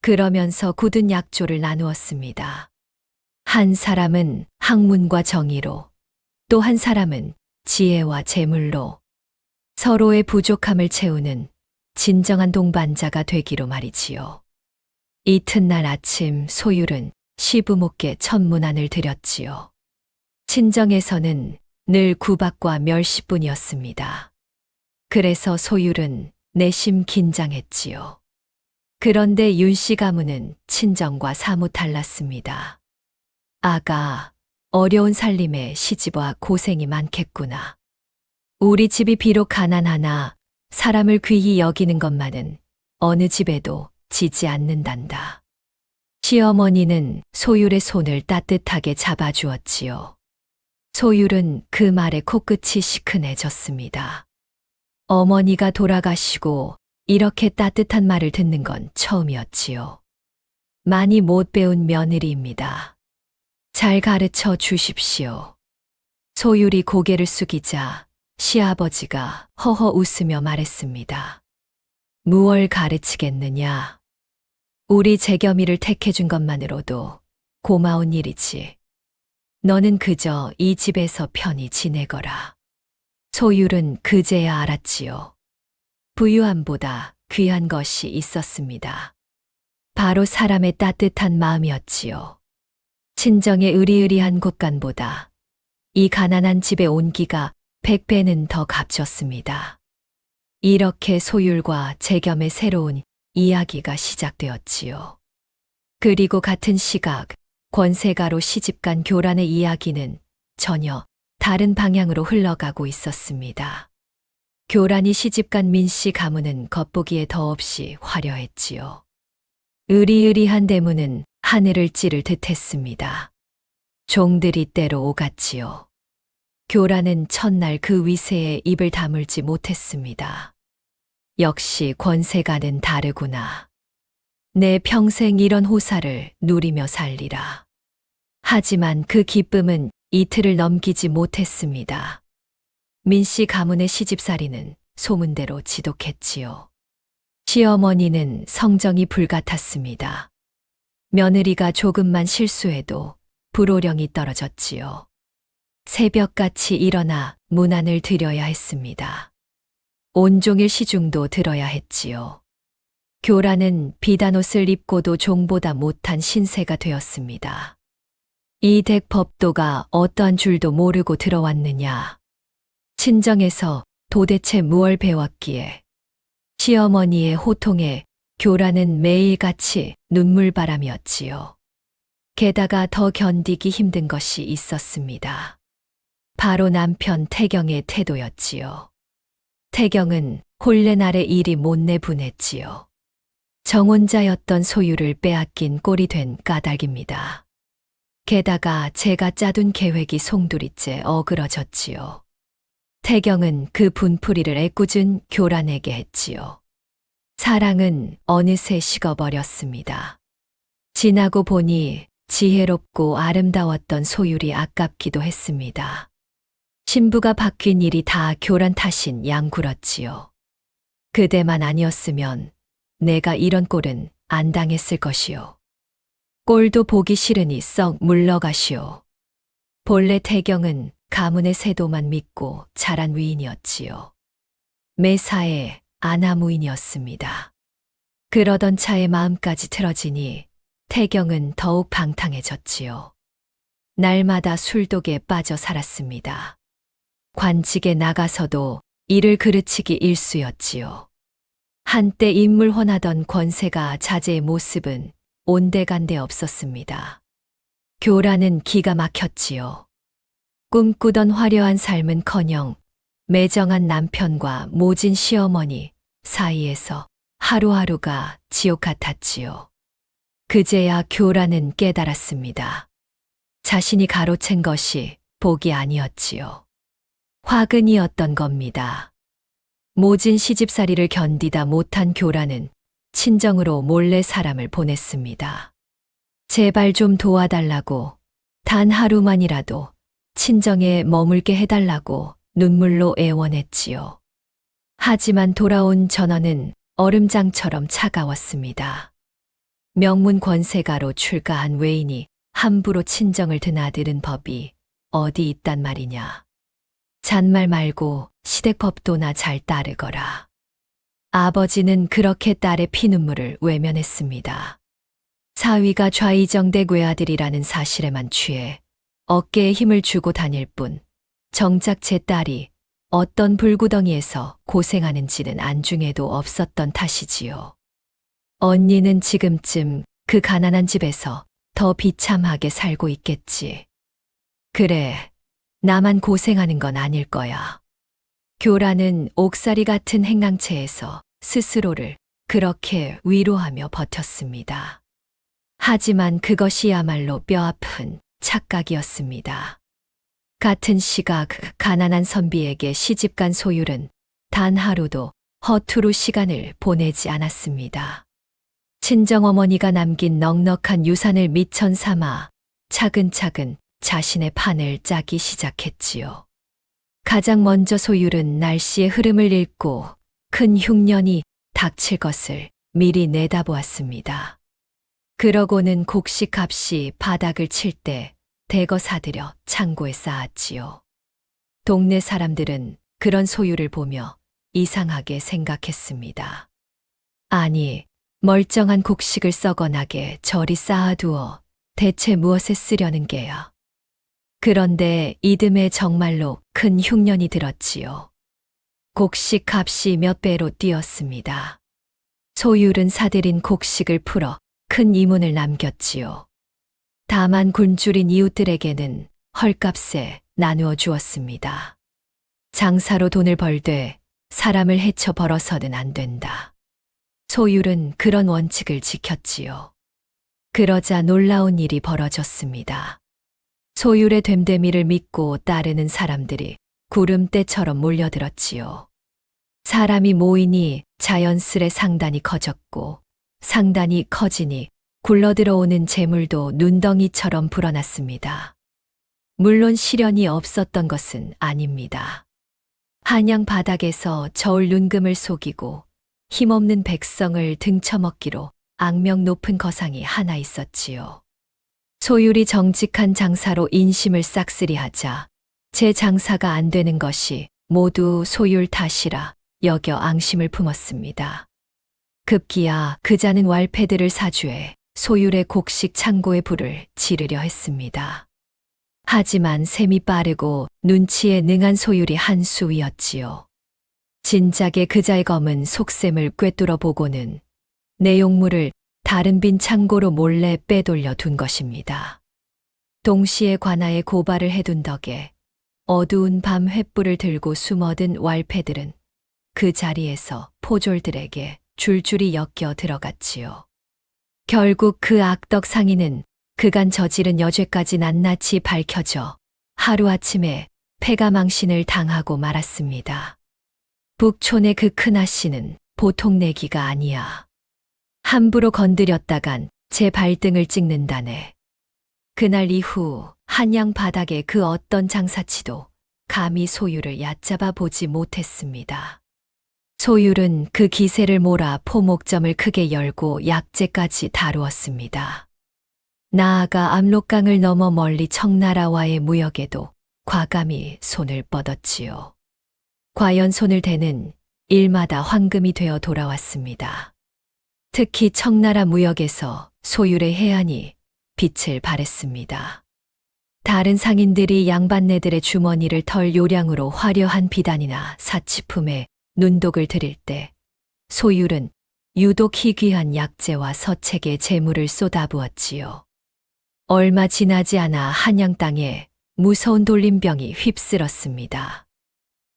그러면서 굳은 약조를 나누었습니다. 한 사람은 학문과 정의로, 또 한 사람은 지혜와 재물로 서로의 부족함을 채우는 진정한 동반자가 되기로 말이지요. 이튿날 아침 소율은 시부모께 천문안을 드렸지요. 친정에서는 늘 구박과 멸시뿐이었습니다. 그래서 소율은 내심 긴장했지요. 그런데 윤씨 가문은 친정과 사뭇 달랐습니다. 아가, 어려운 살림에 시집와 고생이 많겠구나. 우리 집이 비록 가난하나 사람을 귀히 여기는 것만은 어느 집에도 지지 않는단다. 시어머니는 소율의 손을 따뜻하게 잡아주었지요. 소율은 그 말에 코끝이 시큰해졌습니다. 어머니가 돌아가시고 이렇게 따뜻한 말을 듣는 건 처음이었지요. 많이 못 배운 며느리입니다. 잘 가르쳐 주십시오. 소율이 고개를 숙이자 시아버지가 허허 웃으며 말했습니다. 무얼 가르치겠느냐? 우리 재겸이를 택해준 것만으로도 고마운 일이지. 너는 그저 이 집에서 편히 지내거라. 소율은 그제야 알았지요. 부유함보다 귀한 것이 있었습니다. 바로 사람의 따뜻한 마음이었지요. 친정의 으리으리한 곳간보다 이 가난한 집의 온기가 100배는 더 값졌습니다. 이렇게 소율과 재겸의 새로운 이야기가 시작되었지요. 그리고 같은 시각 권세가로 시집간 교란의 이야기는 전혀 다른 방향으로 흘러가고 있었습니다. 교란이 시집간 민씨 가문은 겉보기에 더없이 화려했지요. 으리으리한 대문은 하늘을 찌를 듯했습니다. 종들이 때로 오갔지요. 교란은 첫날 그 위세에 입을 다물지 못했습니다. 역시 권세가는 다르구나. 내 평생 이런 호사를 누리며 살리라. 하지만 그 기쁨은 이틀을 넘기지 못했습니다. 민씨 가문의 시집살이는 소문대로 지독했지요. 시어머니는 성정이 불같았습니다. 며느리가 조금만 실수해도 불호령이 떨어졌지요. 새벽같이 일어나 문안을 드려야 했습니다. 온종일 시중도 들어야 했지요. 교란은 비단옷을 입고도 종보다 못한 신세가 되었습니다. 이 댁법도가 어떠한 줄도 모르고 들어왔느냐. 친정에서 도대체 무얼 배웠기에 시어머니의 호통에 교란은 매일같이 눈물바람이었지요. 게다가 더 견디기 힘든 것이 있었습니다. 바로 남편 태경의 태도였지요. 태경은 혼례날의 일이 못내 분했지요. 정혼자였던 소유를 빼앗긴 꼴이 된 까닭입니다. 게다가 제가 짜둔 계획이 송두리째 어그러졌지요. 태경은 그 분풀이를 애꿎은 교란에게 했지요. 사랑은 어느새 식어버렸습니다. 지나고 보니 지혜롭고 아름다웠던 소율이 아깝기도 했습니다. 신부가 바뀐 일이 다 교란 탓인 양굴었지요. 그대만 아니었으면 내가 이런 꼴은 안 당했을 것이요. 꼴도 보기 싫으니 썩 물러가시오. 본래 태경은 가문의 세도만 믿고 자란 위인이었지요. 매사에 아나무인이었습니다. 그러던 차에 마음까지 틀어지니 태경은 더욱 방탕해졌지요. 날마다 술독에 빠져 살았습니다. 관직에 나가서도 이를 그르치기 일쑤였지요. 한때 인물혼하던 권세가 자제의 모습은 온데간데 없었습니다. 교란은 기가 막혔지요. 꿈꾸던 화려한 삶은커녕 매정한 남편과 모진 시어머니 사이에서 하루하루가 지옥 같았지요. 그제야 교란은 깨달았습니다. 자신이 가로챈 것이 복이 아니었지요. 화근이었던 겁니다. 모진 시집살이를 견디다 못한 교란은 친정으로 몰래 사람을 보냈습니다. 제발 좀 도와달라고, 단 하루만이라도 친정에 머물게 해달라고 눈물로 애원했지요. 하지만 돌아온 전원은 얼음장처럼 차가웠습니다. 명문 권세가로 출가한 외인이 함부로 친정을 드나드는 법이 어디 있단 말이냐. 잔말 말고 시댁법도나 잘 따르거라. 아버지는 그렇게 딸의 피눈물을 외면했습니다. 사위가 좌이정댁 외아들이라는 사실에만 취해 어깨에 힘을 주고 다닐 뿐 정작 제 딸이 어떤 불구덩이에서 고생하는지는 안중에도 없었던 탓이지요. 언니는 지금쯤 그 가난한 집에서 더 비참하게 살고 있겠지. 그래, 나만 고생하는 건 아닐 거야. 교란은 옥살이 같은 행랑채에서 스스로를 그렇게 위로하며 버텼습니다. 하지만 그것이야말로 뼈아픈 착각이었습니다. 같은 시각 가난한 선비에게 시집간 소율은 단 하루도 허투루 시간을 보내지 않았습니다. 친정어머니가 남긴 넉넉한 유산을 미천 삼아 차근차근 자신의 판을 짜기 시작했지요. 가장 먼저 소율은 날씨의 흐름을 읽고 큰 흉년이 닥칠 것을 미리 내다보았습니다. 그러고는 곡식값이 바닥을 칠 때 대거 사들여 창고에 쌓았지요. 동네 사람들은 그런 소율을 보며 이상하게 생각했습니다. 아니, 멀쩡한 곡식을 썩어나게 저리 쌓아두어 대체 무엇에 쓰려는 게야. 그런데 이듬해 정말로 큰 흉년이 들었지요. 곡식 값이 몇 배로 뛰었습니다. 소율은 사들인 곡식을 풀어 큰 이문을 남겼지요. 다만 굶주린 이웃들에게는 헐값에 나누어 주었습니다. 장사로 돈을 벌되 사람을 해쳐 벌어서는 안 된다. 소율은 그런 원칙을 지켰지요. 그러자 놀라운 일이 벌어졌습니다. 소율의 됨됨이를 믿고 따르는 사람들이 구름대처럼 몰려들었지요. 사람이 모이니 자연스레 상단이 커졌고 상단이 커지니 굴러들어오는 재물도 눈덩이처럼 불어났습니다. 물론 시련이 없었던 것은 아닙니다. 한양 바닥에서 저울 눈금을 속이고 힘없는 백성을 등쳐먹기로 악명 높은 거상이 하나 있었지요. 소율이 정직한 장사로 인심을 싹쓸이하자 제 장사가 안 되는 것이 모두 소율 탓이라 여겨 앙심을 품었습니다. 급기야 그자는 왈패들을 사주해 소율의 곡식 창고에 불을 지르려 했습니다. 하지만 셈이 빠르고 눈치에 능한 소율이 한 수위였지요. 진작에 그자의 검은 속셈을 꿰뚫어 보고는 내용물을 다른 빈 창고로 몰래 빼돌려 둔 것입니다. 동시에 관아에 고발을 해둔 덕에 어두운 밤 횃불을 들고 숨어든 왈패들은 그 자리에서 포졸들에게 줄줄이 엮여 들어갔지요. 결국 그 악덕 상인은 그간 저지른 여죄까지 낱낱이 밝혀져 하루아침에 패가망신을 당하고 말았습니다. 북촌의 그 큰아씨는 보통 내기가 아니야. 함부로 건드렸다간 제 발등을 찍는다네. 그날 이후 한양 바닥의 그 어떤 장사치도 감히 소율을 얕잡아 보지 못했습니다. 소율은 그 기세를 몰아 포목점을 크게 열고 약재까지 다루었습니다. 나아가 압록강을 넘어 멀리 청나라와의 무역에도 과감히 손을 뻗었지요. 과연 손을 대는 일마다 황금이 되어 돌아왔습니다. 특히 청나라 무역에서 소율의 해안이 빛을 발했습니다. 다른 상인들이 양반네들의 주머니를 털 요량으로 화려한 비단이나 사치품에 눈독을 들일 때 소율은 유독 희귀한 약재와 서책의 재물을 쏟아부었지요. 얼마 지나지 않아 한양 땅에 무서운 돌림병이 휩쓸었습니다.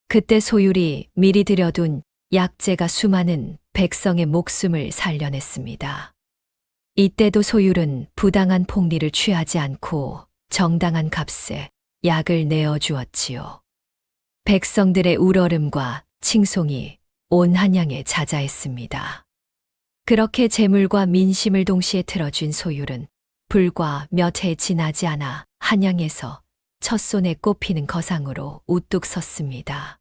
그때 소율이 미리 들여둔 약재가 수많은 백성의 목숨을 살려냈습니다. 이때도 소율은 부당한 폭리를 취하지 않고 정당한 값에 약을 내어주었지요. 백성들의 울얼음과 칭송이 온 한양에 자자했습니다. 그렇게 재물과 민심을 동시에 틀어준 소율은 불과 몇 해 지나지 않아 한양에서 첫손에 꼽히는 거상으로 우뚝 섰습니다.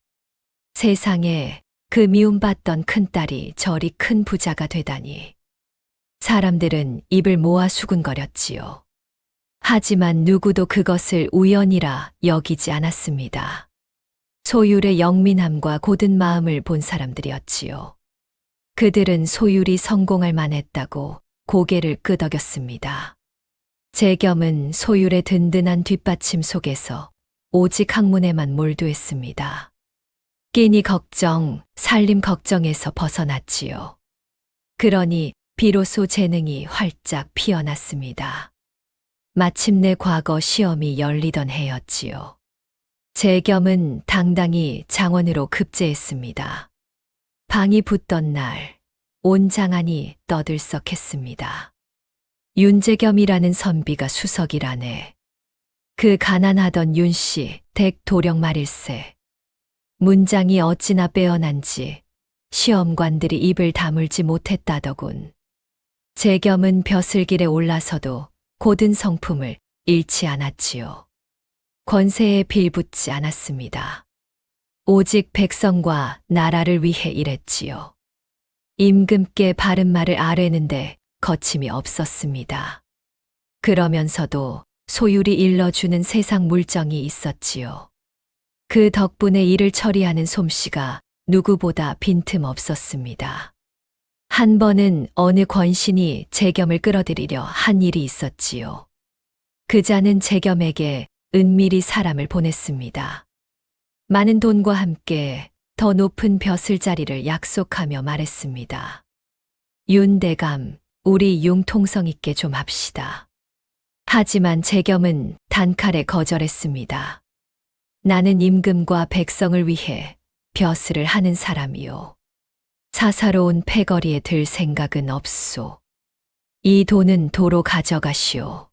세상에 그 미움받던 큰딸이 저리 큰 부자가 되다니. 사람들은 입을 모아 수군거렸지요. 하지만 누구도 그것을 우연이라 여기지 않았습니다. 소율의 영민함과 고든 마음을 본 사람들이었지요. 그들은 소율이 성공할 만했다고 고개를 끄덕였습니다. 재겸은 소율의 든든한 뒷받침 속에서 오직 학문에만 몰두했습니다. 끼니 걱정, 살림 걱정에서 벗어났지요. 그러니 비로소 재능이 활짝 피어났습니다. 마침내 과거 시험이 열리던 해였지요. 재겸은 당당히 장원으로 급제했습니다. 방이 붙던 날, 온 장안이 떠들썩했습니다. 윤재겸이라는 선비가 수석이라네. 그 가난하던 윤씨 댁 도령 말일세. 문장이 어찌나 빼어난지 시험관들이 입을 다물지 못했다더군. 재겸은 벼슬길에 올라서도 고든 성품을 잃지 않았지요. 권세에 빌붙지 않았습니다. 오직 백성과 나라를 위해 일했지요. 임금께 바른 말을 아뢰는데 거침이 없었습니다. 그러면서도 소율이 일러주는 세상 물정이 있었지요. 그 덕분에 일을 처리하는 솜씨가 누구보다 빈틈없었습니다. 한 번은 어느 권신이 재겸을 끌어들이려 한 일이 있었지요. 그자는 재겸에게 은밀히 사람을 보냈습니다. 많은 돈과 함께 더 높은 벼슬자리를 약속하며 말했습니다. 윤대감, 우리 융통성 있게 좀 합시다. 하지만 재겸은 단칼에 거절했습니다. 나는 임금과 백성을 위해 벼슬을 하는 사람이요. 사사로운 패거리에 들 생각은 없소. 이 돈은 도로 가져가시오.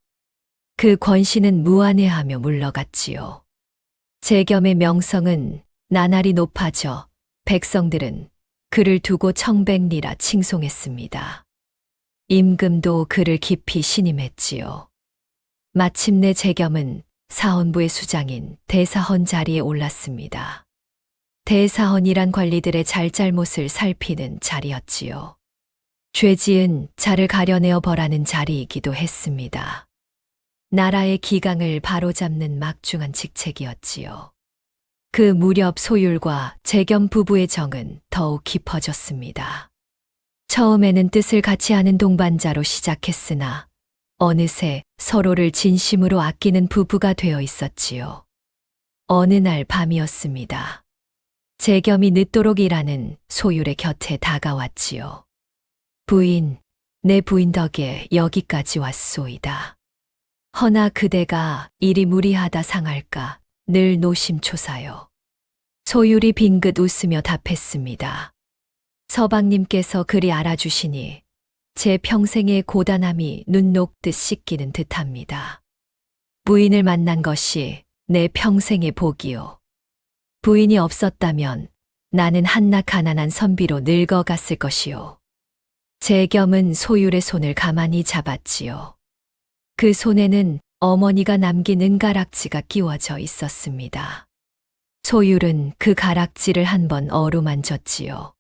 그 권신은 무안해하며 물러갔지요. 재겸의 명성은 나날이 높아져 백성들은 그를 두고 청백리라 칭송했습니다. 임금도 그를 깊이 신임했지요. 마침내 재겸은 사헌부의 수장인 대사헌 자리에 올랐습니다. 대사헌이란 관리들의 잘잘못을 살피는 자리였지요. 죄지은 자를 가려내어 벌하는 자리이기도 했습니다. 나라의 기강을 바로잡는 막중한 직책이었지요. 그 무렵 소율과 재겸 부부의 정은 더욱 깊어졌습니다. 처음에는 뜻을 같이 하는 동반자로 시작했으나 어느새 서로를 진심으로 아끼는 부부가 되어 있었지요. 어느 날 밤이었습니다. 재겸이 늦도록 일하는 소율의 곁에 다가왔지요. 부인, 내 부인 덕에 여기까지 왔소이다. 허나 그대가 일이 무리하다 상할까 늘 노심초사요. 소율이 빙긋 웃으며 답했습니다. 서방님께서 그리 알아주시니 제 평생의 고단함이 눈 녹듯 씻기는 듯합니다. 부인을 만난 것이 내 평생의 복이요. 부인이 없었다면 나는 한낱 가난한 선비로 늙어갔을 것이요. 재겸은 소율의 손을 가만히 잡았지요. 그 손에는 어머니가 남긴 은가락지가 끼워져 있었습니다. 소율은 그 가락지를 한번 어루만졌지요.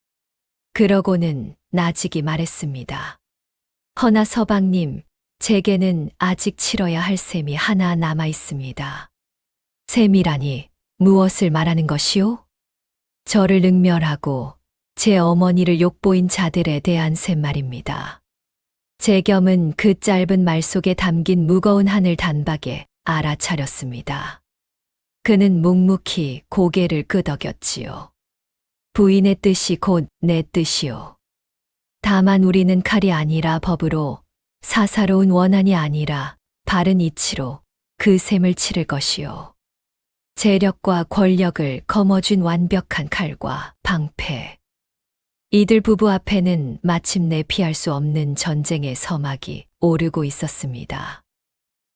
그러고는 나직이 말했습니다. 허나 서방님, 제게는 아직 치러야 할 셈이 하나 남아 있습니다. 셈이라니 무엇을 말하는 것이오? 저를 능멸하고 제 어머니를 욕보인 자들에 대한 셈 말입니다. 재겸은 그 짧은 말 속에 담긴 무거운 하늘 단박에 알아차렸습니다. 그는 묵묵히 고개를 끄덕였지요. 부인의 뜻이 곧 내 뜻이요. 다만 우리는 칼이 아니라 법으로, 사사로운 원한이 아니라 바른 이치로 그 셈을 치를 것이요. 재력과 권력을 거머쥔 완벽한 칼과 방패. 이들 부부 앞에는 마침내 피할 수 없는 전쟁의 서막이 오르고 있었습니다.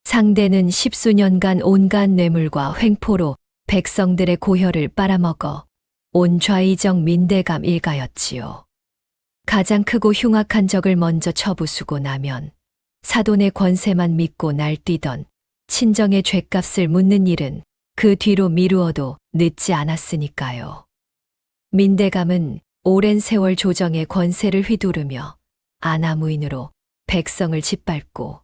상대는 십수년간 온갖 뇌물과 횡포로 백성들의 고혈을 빨아먹어 온 좌의정 민대감 일가였지요. 가장 크고 흉악한 적을 먼저 쳐부수고 나면 사돈의 권세만 믿고 날뛰던 친정의 죗값을 묻는 일은 그 뒤로 미루어도 늦지 않았으니까요. 민대감은 오랜 세월 조정의 권세를 휘두르며 아나무인으로 백성을 짓밟고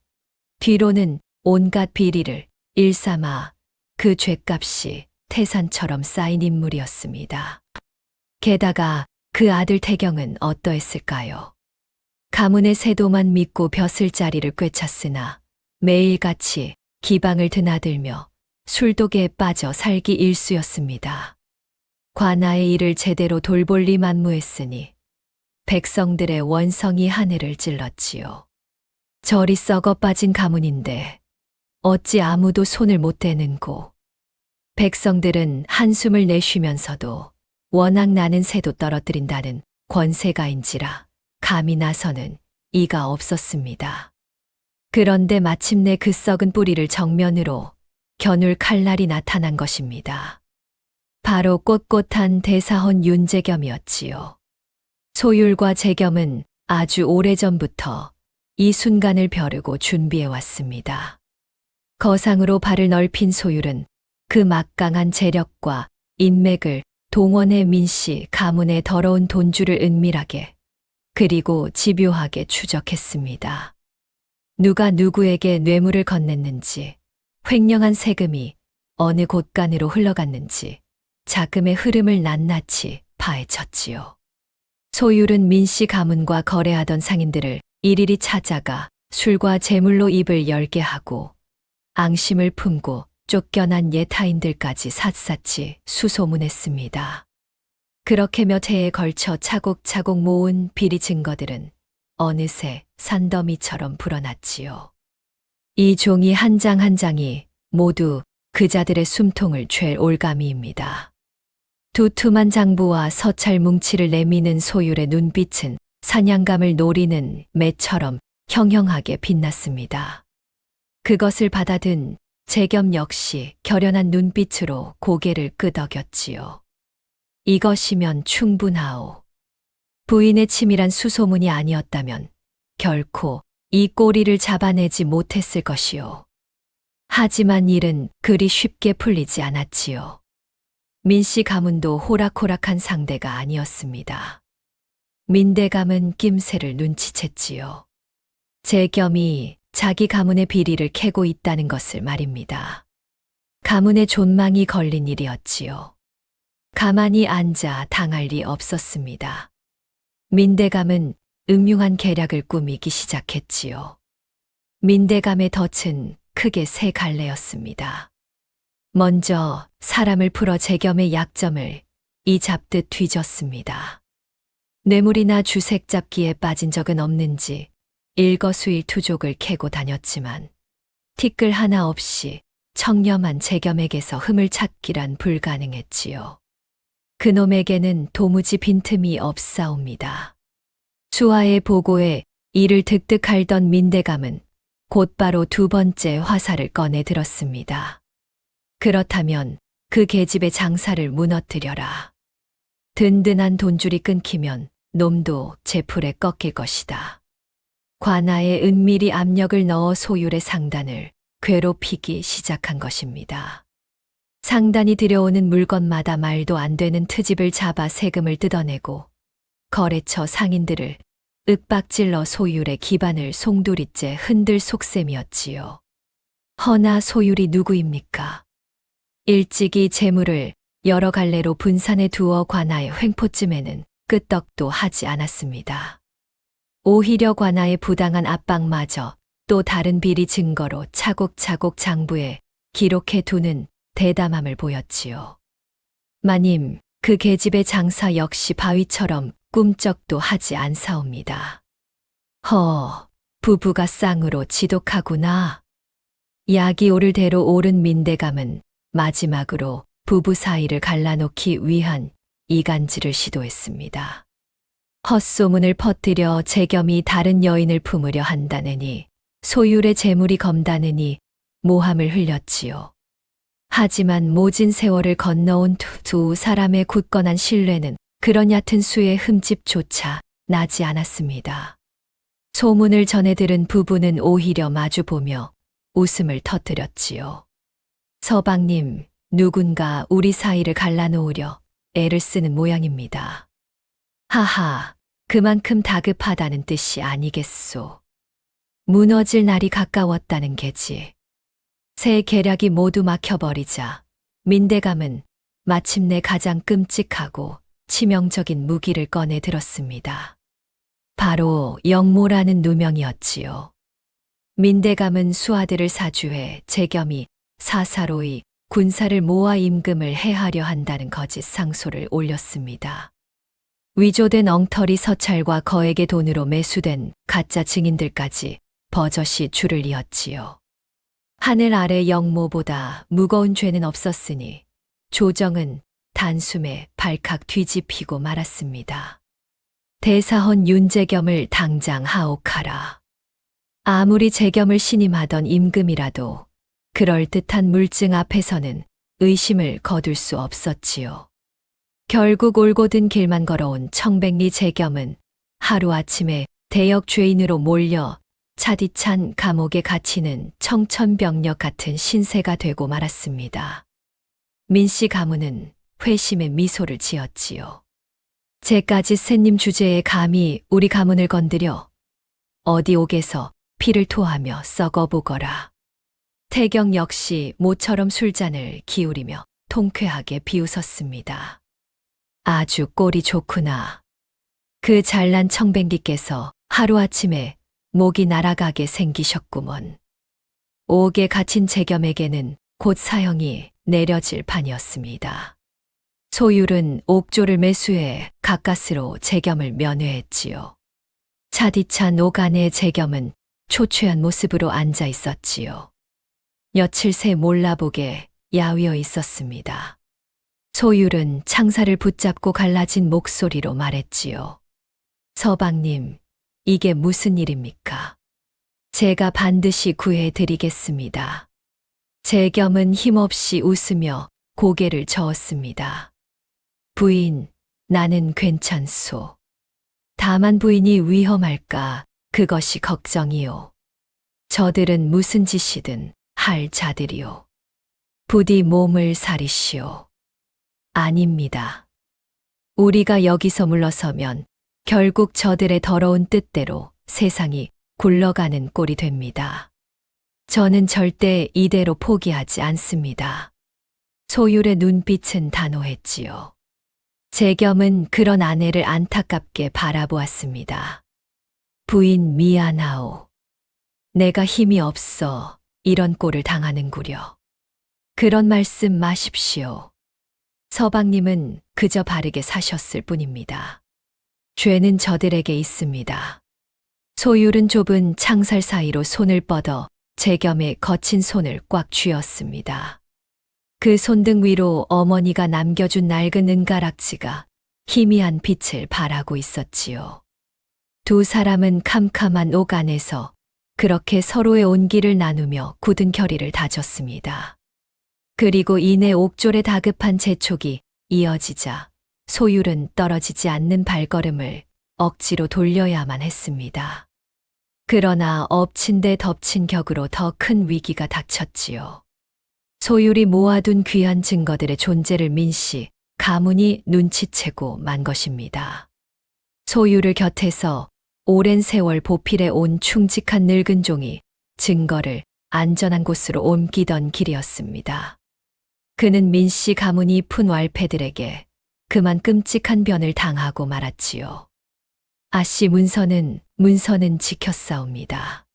뒤로는 온갖 비리를 일삼아 그 죗값이 태산처럼 쌓인 인물이었습니다. 게다가 그 아들 태경은 어떠했을까요? 가문의 세도만 믿고 벼슬자리를 꿰찼으나 매일같이 기방을 드나들며 술독에 빠져 살기 일쑤였습니다. 관아의 일을 제대로 돌볼 리 만무했으니 백성들의 원성이 하늘을 찔렀지요. 저리 썩어 빠진 가문인데 어찌 아무도 손을 못 대는고. 백성들은 한숨을 내쉬면서도 워낙 나는 새도 떨어뜨린다는 권세가인지라 감히 나서는 이가 없었습니다. 그런데 마침내 그 썩은 뿌리를 정면으로 겨눌 칼날이 나타난 것입니다. 바로 꼿꼿한 대사헌 윤재겸이었지요. 소율과 재겸은 아주 오래전부터 이 순간을 벼르고 준비해 왔습니다. 거상으로 발을 넓힌 소율은 그 막강한 재력과 인맥을 동원해 민씨 가문의 더러운 돈줄을 은밀하게 그리고 집요하게 추적했습니다. 누가 누구에게 뇌물을 건넸는지, 횡령한 세금이 어느 곳간으로 흘러갔는지 자금의 흐름을 낱낱이 파헤쳤지요. 소율은 민씨 가문과 거래하던 상인들을 일일이 찾아가 술과 재물로 입을 열게 하고 앙심을 품고 쫓겨난 옛타인들까지 샅샅이 수소문했습니다. 그렇게 몇 해에 걸쳐 차곡차곡 모은 비리 증거들은 어느새 산더미처럼 불어났지요. 이 종이 한 장 한 장이 모두 그자들의 숨통을 촤 올가미입니다. 두툼한 장부와 서찰 뭉치를 내미는 소율의 눈빛은 사냥감을 노리는 매처럼 형형하게 빛났습니다. 그것을 받아든 재겸 역시 결연한 눈빛으로 고개를 끄덕였지요. 이것이면 충분하오. 부인의 치밀한 수소문이 아니었다면 결코 이 꼬리를 잡아내지 못했을 것이오. 하지만 일은 그리 쉽게 풀리지 않았지요. 민씨 가문도 호락호락한 상대가 아니었습니다. 민대감은 낌새를 눈치챘지요. 재겸이 자기 가문의 비리를 캐고 있다는 것을 말입니다. 가문의 존망이 걸린 일이었지요. 가만히 앉아 당할 리 없었습니다. 민대감은 음흉한 계략을 꾸미기 시작했지요. 민대감의 덫은 크게 세 갈래였습니다. 먼저 사람을 풀어 재겸의 약점을 이 잡듯 뒤졌습니다. 뇌물이나 주색 잡기에 빠진 적은 없는지 일거수일투족을 캐고 다녔지만 티끌 하나 없이 청렴한 재겸에게서 흠을 찾기란 불가능했지요. 그놈에게는 도무지 빈틈이 없사옵니다. 수하의 보고에 이를 득득 앓던 민대감은 곧바로 두 번째 화살을 꺼내 들었습니다. 그렇다면 그 계집의 장사를 무너뜨려라. 든든한 돈줄이 끊기면 놈도 제풀에 꺾일 것이다. 관아에 은밀히 압력을 넣어 소율의 상단을 괴롭히기 시작한 것입니다. 상단이 들여오는 물건마다 말도 안 되는 트집을 잡아 세금을 뜯어내고 거래처 상인들을 윽박질러 소율의 기반을 송두리째 흔들 속셈이었지요. 허나 소율이 누구입니까? 일찍이 재물을 여러 갈래로 분산해 두어 관아의 횡포쯤에는 끄떡도 하지 않았습니다. 오히려 관아의 부당한 압박마저 또 다른 비리 증거로 차곡차곡 장부에 기록해 두는 대담함을 보였지요. 마님, 그 계집의 장사 역시 바위처럼 꿈쩍도 하지 않사옵니다. 부부가 쌍으로 지독하구나. 약이 오를 대로 오른 민대감은 마지막으로 부부 사이를 갈라놓기 위한 이간질을 시도했습니다. 헛소문을 퍼뜨려 재겸이 다른 여인을 품으려 한다느니 소율의 재물이 검다느니 모함을 흘렸지요. 하지만 모진 세월을 건너온 두 사람의 굳건한 신뢰는 그런 얕은 수의 흠집조차 나지 않았습니다. 소문을 전해 들은 부부는 오히려 마주보며 웃음을 터뜨렸지요. 서방님, 누군가 우리 사이를 갈라놓으려 애를 쓰는 모양입니다. 하하, 그만큼 다급하다는 뜻이 아니겠소. 무너질 날이 가까웠다는 게지. 새 계략이 모두 막혀버리자 민대감은 마침내 가장 끔찍하고 치명적인 무기를 꺼내 들었습니다. 바로 영모라는 누명이었지요. 민대감은 수하들을 사주해 재겸이 사사로이 군사를 모아 임금을 해하려 한다는 거짓 상소를 올렸습니다. 위조된 엉터리 서찰과 거액의 돈으로 매수된 가짜 증인들까지 버젓이 줄을 이었지요. 하늘 아래 영모보다 무거운 죄는 없었으니 조정은 단숨에 발칵 뒤집히고 말았습니다. 대사헌 윤재겸을 당장 하옥하라. 아무리 재겸을 신임하던 임금이라도 그럴듯한 물증 앞에서는 의심을 거둘 수 없었지요. 결국 올곧은 길만 걸어온 청백리 재겸은 하루아침에 대역 죄인으로 몰려 차디찬 감옥에 갇히는 청천벽력 같은 신세가 되고 말았습니다. 민씨 가문은 회심의 미소를 지었지요. 쟤까지 샌님 주제에 감히 우리 가문을 건드려 어디 옥에서 피를 토하며 썩어보거라. 태경 역시 모처럼 술잔을 기울이며 통쾌하게 비웃었습니다. 아주 꼴이 좋구나. 그 잘난 청백리께서 하루아침에 목이 날아가게 생기셨구먼. 옥에 갇힌 재겸에게는 곧 사형이 내려질 판이었습니다. 소율은 옥조를 매수해 가까스로 재겸을 면회했지요. 차디찬 옥 안에 재겸은 초췌한 모습으로 앉아 있었지요. 며칠 새 몰라보게 야위어 있었습니다. 소율은 창사를 붙잡고 갈라진 목소리로 말했지요. 서방님, 이게 무슨 일입니까? 제가 반드시 구해드리겠습니다. 재겸은 힘없이 웃으며 고개를 저었습니다. 부인, 나는 괜찮소. 다만 부인이 위험할까 그것이 걱정이요. 저들은 무슨 짓이든 할 자들이요. 부디 몸을 사리시오. 아닙니다. 우리가 여기서 물러서면 결국 저들의 더러운 뜻대로 세상이 굴러가는 꼴이 됩니다. 저는 절대 이대로 포기하지 않습니다. 소율의 눈빛은 단호했지요. 재겸은 그런 아내를 안타깝게 바라보았습니다. 부인 미안하오. 내가 힘이 없어 이런 꼴을 당하는구려. 그런 말씀 마십시오. 서방님은 그저 바르게 사셨을 뿐입니다. 죄는 저들에게 있습니다. 소율은 좁은 창살 사이로 손을 뻗어 재겸의 거친 손을 꽉 쥐었습니다. 그 손등 위로 어머니가 남겨준 낡은 은가락지가 희미한 빛을 발하고 있었지요. 두 사람은 캄캄한 옥 안에서 그렇게 서로의 온기를 나누며 굳은 결의를 다졌습니다. 그리고 이내 옥졸의 다급한 재촉이 이어지자 소율은 떨어지지 않는 발걸음을 억지로 돌려야만 했습니다. 그러나 엎친 데 덮친 격으로 더 큰 위기가 닥쳤지요. 소율이 모아둔 귀한 증거들의 존재를 민씨 가문이 눈치채고 만 것입니다. 소율을 곁에서 오랜 세월 보필해 온 충직한 늙은 종이 증거를 안전한 곳으로 옮기던 길이었습니다. 그는 민씨 가문이 푼 왈패들에게 그만 끔찍한 변을 당하고 말았지요. 아씨 문서는 지켰사옵니다.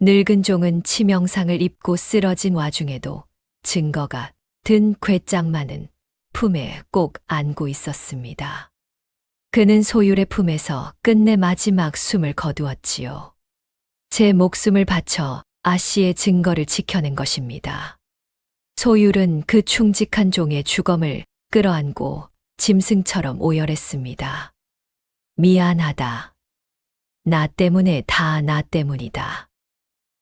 늙은 종은 치명상을 입고 쓰러진 와중에도 증거가 든 궤장만은 품에 꼭 안고 있었습니다. 그는 소율의 품에서 끝내 마지막 숨을 거두었지요. 제 목숨을 바쳐 아씨의 증거를 지켜낸 것입니다. 소율은 그 충직한 종의 주검을 끌어안고 짐승처럼 오열했습니다. 미안하다. 나 때문에 다 나 때문이다.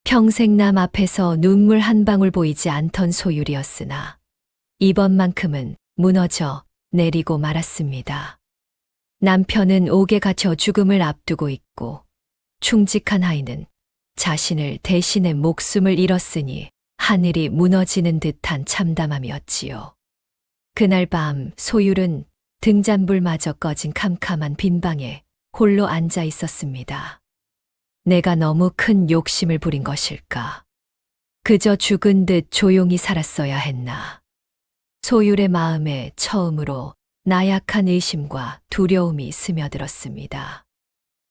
평생 남 앞에서 눈물 한 방울 보이지 않던 소율이었으나 이번만큼은 무너져 내리고 말았습니다. 남편은 옥에 갇혀 죽음을 앞두고 있고 충직한 아이는 자신을 대신해 목숨을 잃었으니 하늘이 무너지는 듯한 참담함이었지요. 그날 밤 소율은 등잔불마저 꺼진 캄캄한 빈방에 홀로 앉아 있었습니다. 내가 너무 큰 욕심을 부린 것일까? 그저 죽은 듯 조용히 살았어야 했나? 소율의 마음에 처음으로 나약한 의심과 두려움이 스며들었습니다.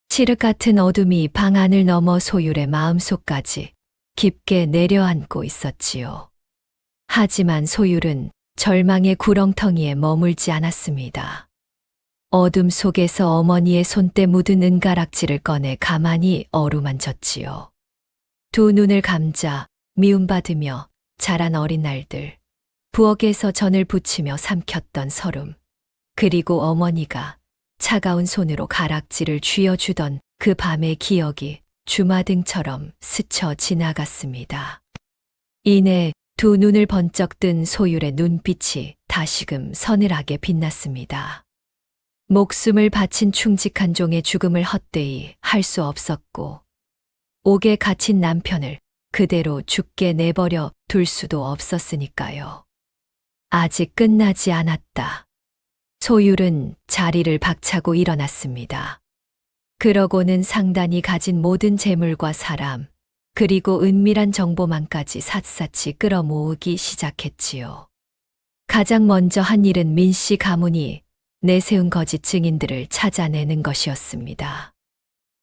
칠흑 같은 어둠이 방 안을 넘어 소율의 마음속까지 깊게 내려앉고 있었지요. 하지만 소율은 절망의 구렁텅이에 머물지 않았습니다. 어둠 속에서 어머니의 손때 묻은 은가락지를 꺼내 가만히 어루만졌지요. 두 눈을 감자 미움받으며 자란 어린 날들, 부엌에서 전을 부치며 삼켰던 설움, 그리고 어머니가 차가운 손으로 가락지를 쥐어주던 그 밤의 기억이 주마등처럼 스쳐 지나갔습니다. 이내 두 눈을 번쩍 뜬 소율의 눈빛이 다시금 서늘하게 빛났습니다. 목숨을 바친 충직한 종의 죽음을 헛되이 할 수 없었고, 옥에 갇힌 남편을 그대로 죽게 내버려 둘 수도 없었으니까요. 아직 끝나지 않았다. 소율은 자리를 박차고 일어났습니다. 그러고는 상단이 가진 모든 재물과 사람, 그리고 은밀한 정보만까지 샅샅이 끌어모으기 시작했지요. 가장 먼저 한 일은 민씨 가문이 내세운 거짓 증인들을 찾아내는 것이었습니다.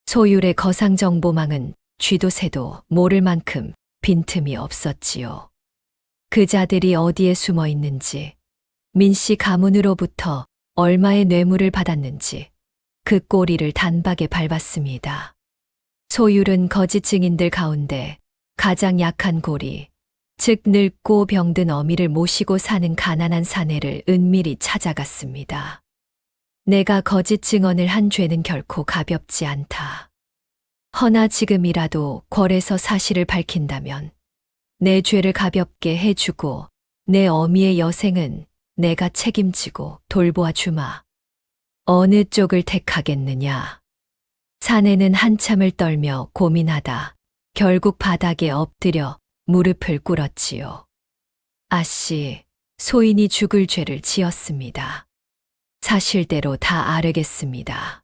소율의 거상 정보망은 쥐도 새도 모를 만큼 빈틈이 없었지요. 그 자들이 어디에 숨어 있는지, 민씨 가문으로부터 얼마의 뇌물을 받았는지 그 꼬리를 단박에 밟았습니다. 소율은 거짓 증인들 가운데 가장 약한 고리, 즉 늙고 병든 어미를 모시고 사는 가난한 사내를 은밀히 찾아갔습니다. 내가 거짓 증언을 한 죄는 결코 가볍지 않다. 허나 지금이라도 궐에서 사실을 밝힌다면 내 죄를 가볍게 해주고 내 어미의 여생은 내가 책임지고 돌보아 주마. 어느 쪽을 택하겠느냐? 사내는 한참을 떨며 고민하다 결국 바닥에 엎드려 무릎을 꿇었지요. 아씨, 소인이 죽을 죄를 지었습니다. 사실대로 다 아르겠습니다.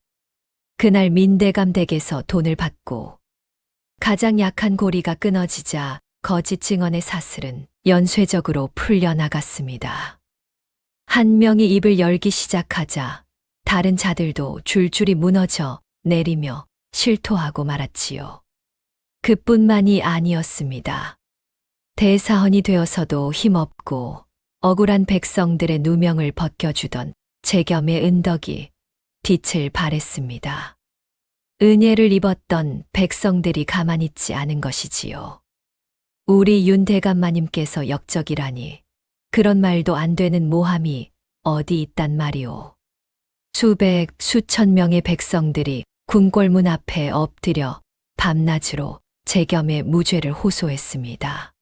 그날 민대감 댁에서 돈을 받고 가장 약한 고리가 끊어지자 거짓 증언의 사슬은 연쇄적으로 풀려나갔습니다. 한 명이 입을 열기 시작하자 다른 자들도 줄줄이 무너져 내리며 실토하고 말았지요. 그뿐만이 아니었습니다. 대사헌이 되어서도 힘없고 억울한 백성들의 누명을 벗겨주던 재겸의 은덕이 빛을 발했습니다. 은혜를 입었던 백성들이 가만히 있지 않은 것이지요. 우리 윤대감마님께서 역적이라니 그런 말도 안 되는 모함이 어디 있단 말이오. 수백, 수천 명의 백성들이 궁궐문 앞에 엎드려 밤낮으로 재겸의 무죄를 호소했습니다.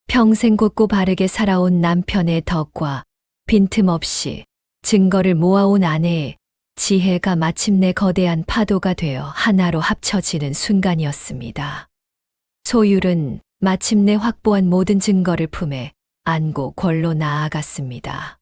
평생 곧고 바르게 살아온 남편의 덕과 빈틈없이 증거를 모아온 아내의 지혜가 마침내 거대한 파도가 되어 하나로 합쳐지는 순간이었습니다. 소율은 마침내 확보한 모든 증거를 품에 안고 궐로 나아갔습니다.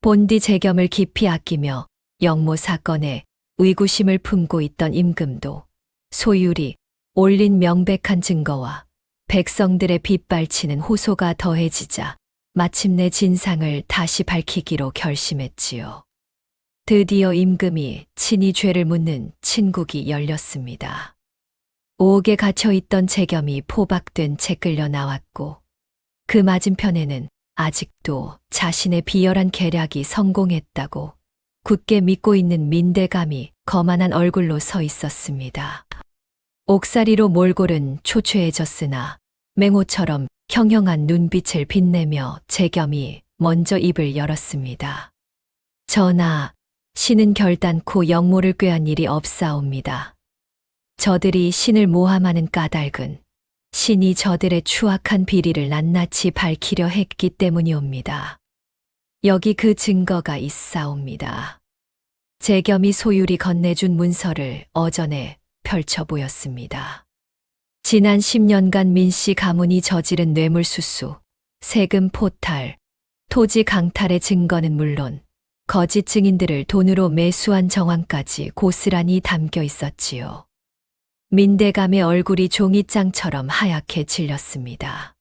본디 재겸을 깊이 아끼며 영모 사건에 의구심을 품고 있던 임금도 소율이 올린 명백한 증거와 백성들의 빗발치는 호소가 더해지자 마침내 진상을 다시 밝히기로 결심했지요. 드디어 임금이 친히 죄를 묻는 친국이 열렸습니다. 옥에 갇혀있던 재겸이 포박된 채 끌려 나왔고 그 맞은편에는 아직도 자신의 비열한 계략이 성공했다고 굳게 믿고 있는 민대감이 거만한 얼굴로 서 있었습니다. 옥사리로 몰골은 초췌해졌으나 맹호처럼 형형한 눈빛을 빛내며 재겸이 먼저 입을 열었습니다. 전하, 신은 결단코 영모를 꾀한 일이 없사옵니다. 저들이 신을 모함하는 까닭은 신이 저들의 추악한 비리를 낱낱이 밝히려 했기 때문이옵니다. 여기 그 증거가 있사옵니다. 재겸이 소율이 건네준 문서를 어전에 펼쳐 보였습니다. 지난 10년간 민씨 가문이 저지른 뇌물수수, 세금 포탈, 토지 강탈의 증거는 물론 거짓 증인들을 돈으로 매수한 정황까지 고스란히 담겨 있었지요. 민대감의 얼굴이 종이장처럼 하얗게 질렸습니다.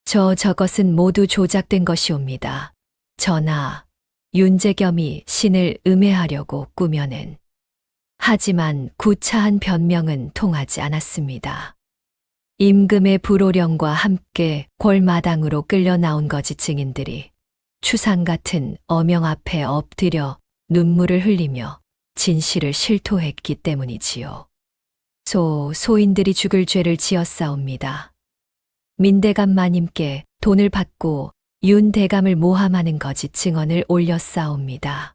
저것은 모두 조작된 것이옵니다. 전하, 윤재겸이 신을 음해하려고 꾸며낸. 하지만 구차한 변명은 통하지 않았습니다. 임금의 불호령과 함께 궐마당으로 끌려 나온 거짓 증인들이 추상 같은 어명 앞에 엎드려 눈물을 흘리며 진실을 실토했기 때문이지요. 소인들이 죽을 죄를 지었사옵니다. 민대감 마님께 돈을 받고 윤대감을 모함하는 거짓 증언을 올렸사옵니다.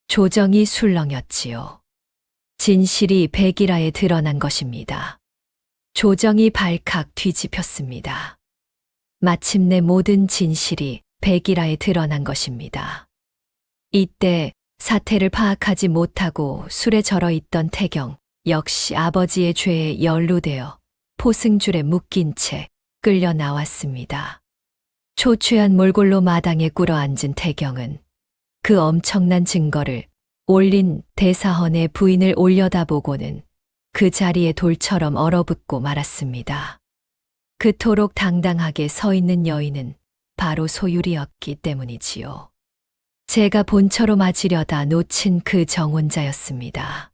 조정이 술렁였지요. 진실이 백일하에 드러난 것입니다. 조정이 발칵 뒤집혔습니다. 마침내 모든 진실이 백일하에 드러난 것입니다. 이때 사태를 파악하지 못하고 술에 절어 있던 태경 역시 아버지의 죄에 연루되어 포승줄에 묶인 채 끌려 나왔습니다. 초췌한 몰골로 마당에 꿇어앉은 태경은 그 엄청난 증거를 올린 대사헌의 부인을 올려다보고는 그 자리에 돌처럼 얼어붙고 말았습니다. 그토록 당당하게 서 있는 여인은 바로 소율이었기 때문이지요. 제가 본처로 맞으려다 놓친 그 정혼자였습니다.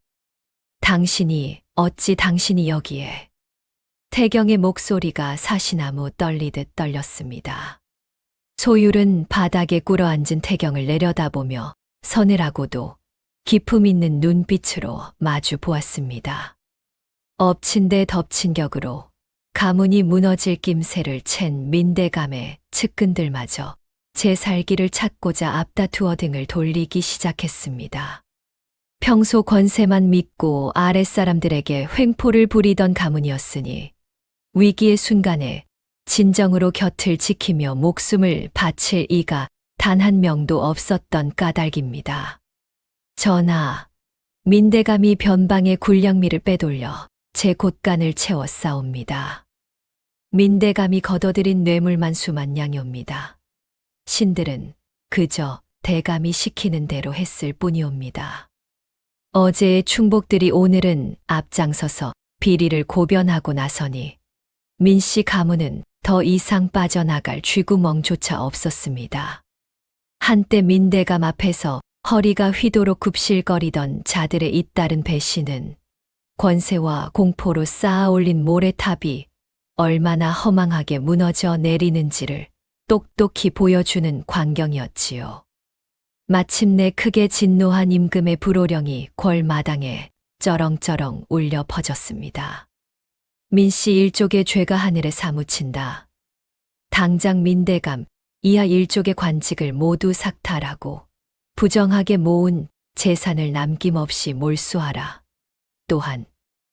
어찌 당신이 여기에. 태경의 목소리가 사시나무 떨리듯 떨렸습니다. 소율은 바닥에 꿇어앉은 태경을 내려다보며 서늘하고도 기품 있는 눈빛으로 마주 보았습니다. 엎친 데 덮친 격으로 가문이 무너질 낌새를 챈 민대감의 측근들마저 제 살기를 찾고자 앞다투어 등을 돌리기 시작했습니다. 평소 권세만 믿고 아랫사람들에게 횡포를 부리던 가문이었으니 위기의 순간에 진정으로 곁을 지키며 목숨을 바칠 이가 단 한 명도 없었던 까닭입니다. 전하, 민대감이 변방의 굴량미를 빼돌려 제 곳간을 채워 싸웁니다. 민대감이 거둬들인 뇌물만 수만냥이옵니다. 신들은 그저 대감이 시키는 대로 했을 뿐이옵니다. 어제의 충복들이 오늘은 앞장서서 비리를 고변하고 나서니 민씨 가문은 더 이상 빠져나갈 쥐구멍조차 없었습니다. 한때 민대감 앞에서 허리가 휘도록 굽실거리던 자들의 잇따른 배신은 권세와 공포로 쌓아올린 모래탑이 얼마나 허망하게 무너져 내리는지를 똑똑히 보여주는 광경이었지요. 마침내 크게 진노한 임금의 불호령이 궐마당에 쩌렁쩌렁 울려 퍼졌습니다. 민씨 일족의 죄가 하늘에 사무친다. 당장 민대감 이하 일족의 관직을 모두 삭탈하고 부정하게 모은 재산을 남김없이 몰수하라. 또한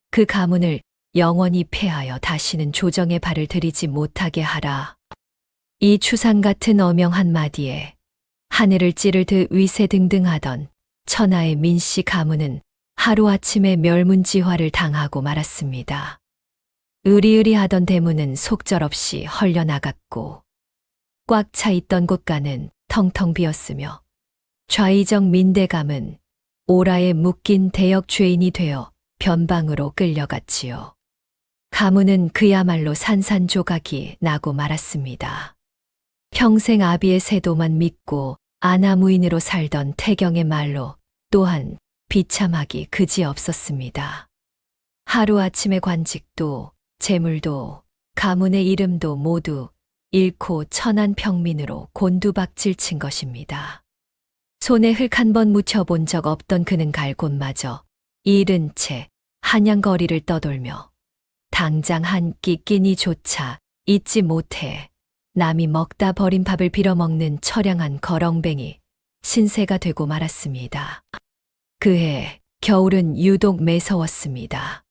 그 가문을 영원히 폐하여 다시는 조정의 발을 들이지 못하게 하라. 이 추상 같은 어명 한마디에 하늘을 찌를 듯 위세등등하던 천하의 민씨 가문은 하루아침에 멸문지화를 당하고 말았습니다. 으리으리하던 대문은 속절없이 헐려나갔고 꽉 차 있던 곳간은 텅텅 비었으며 좌의정 민대감은 오라에 묶인 대역 죄인이 되어 변방으로 끌려갔지요. 가문은 그야말로 산산조각이 나고 말았습니다. 평생 아비의 세도만 믿고 아나무인으로 살던 태경의 말로 또한 비참하기 그지없었습니다. 하루아침에 관직도 재물도 가문의 이름도 모두 잃고 천한 평민으로 곤두박질 친 것입니다. 손에 흙 한 번 묻혀본 적 없던 그는 갈 곳마저 잃은 채 한양거리를 떠돌며 당장 한 끼 끼니조차 잊지 못해 남이 먹다 버린 밥을 빌어먹는 처량한 거렁뱅이 신세가 되고 말았습니다. 그해 겨울은 유독 매서웠습니다.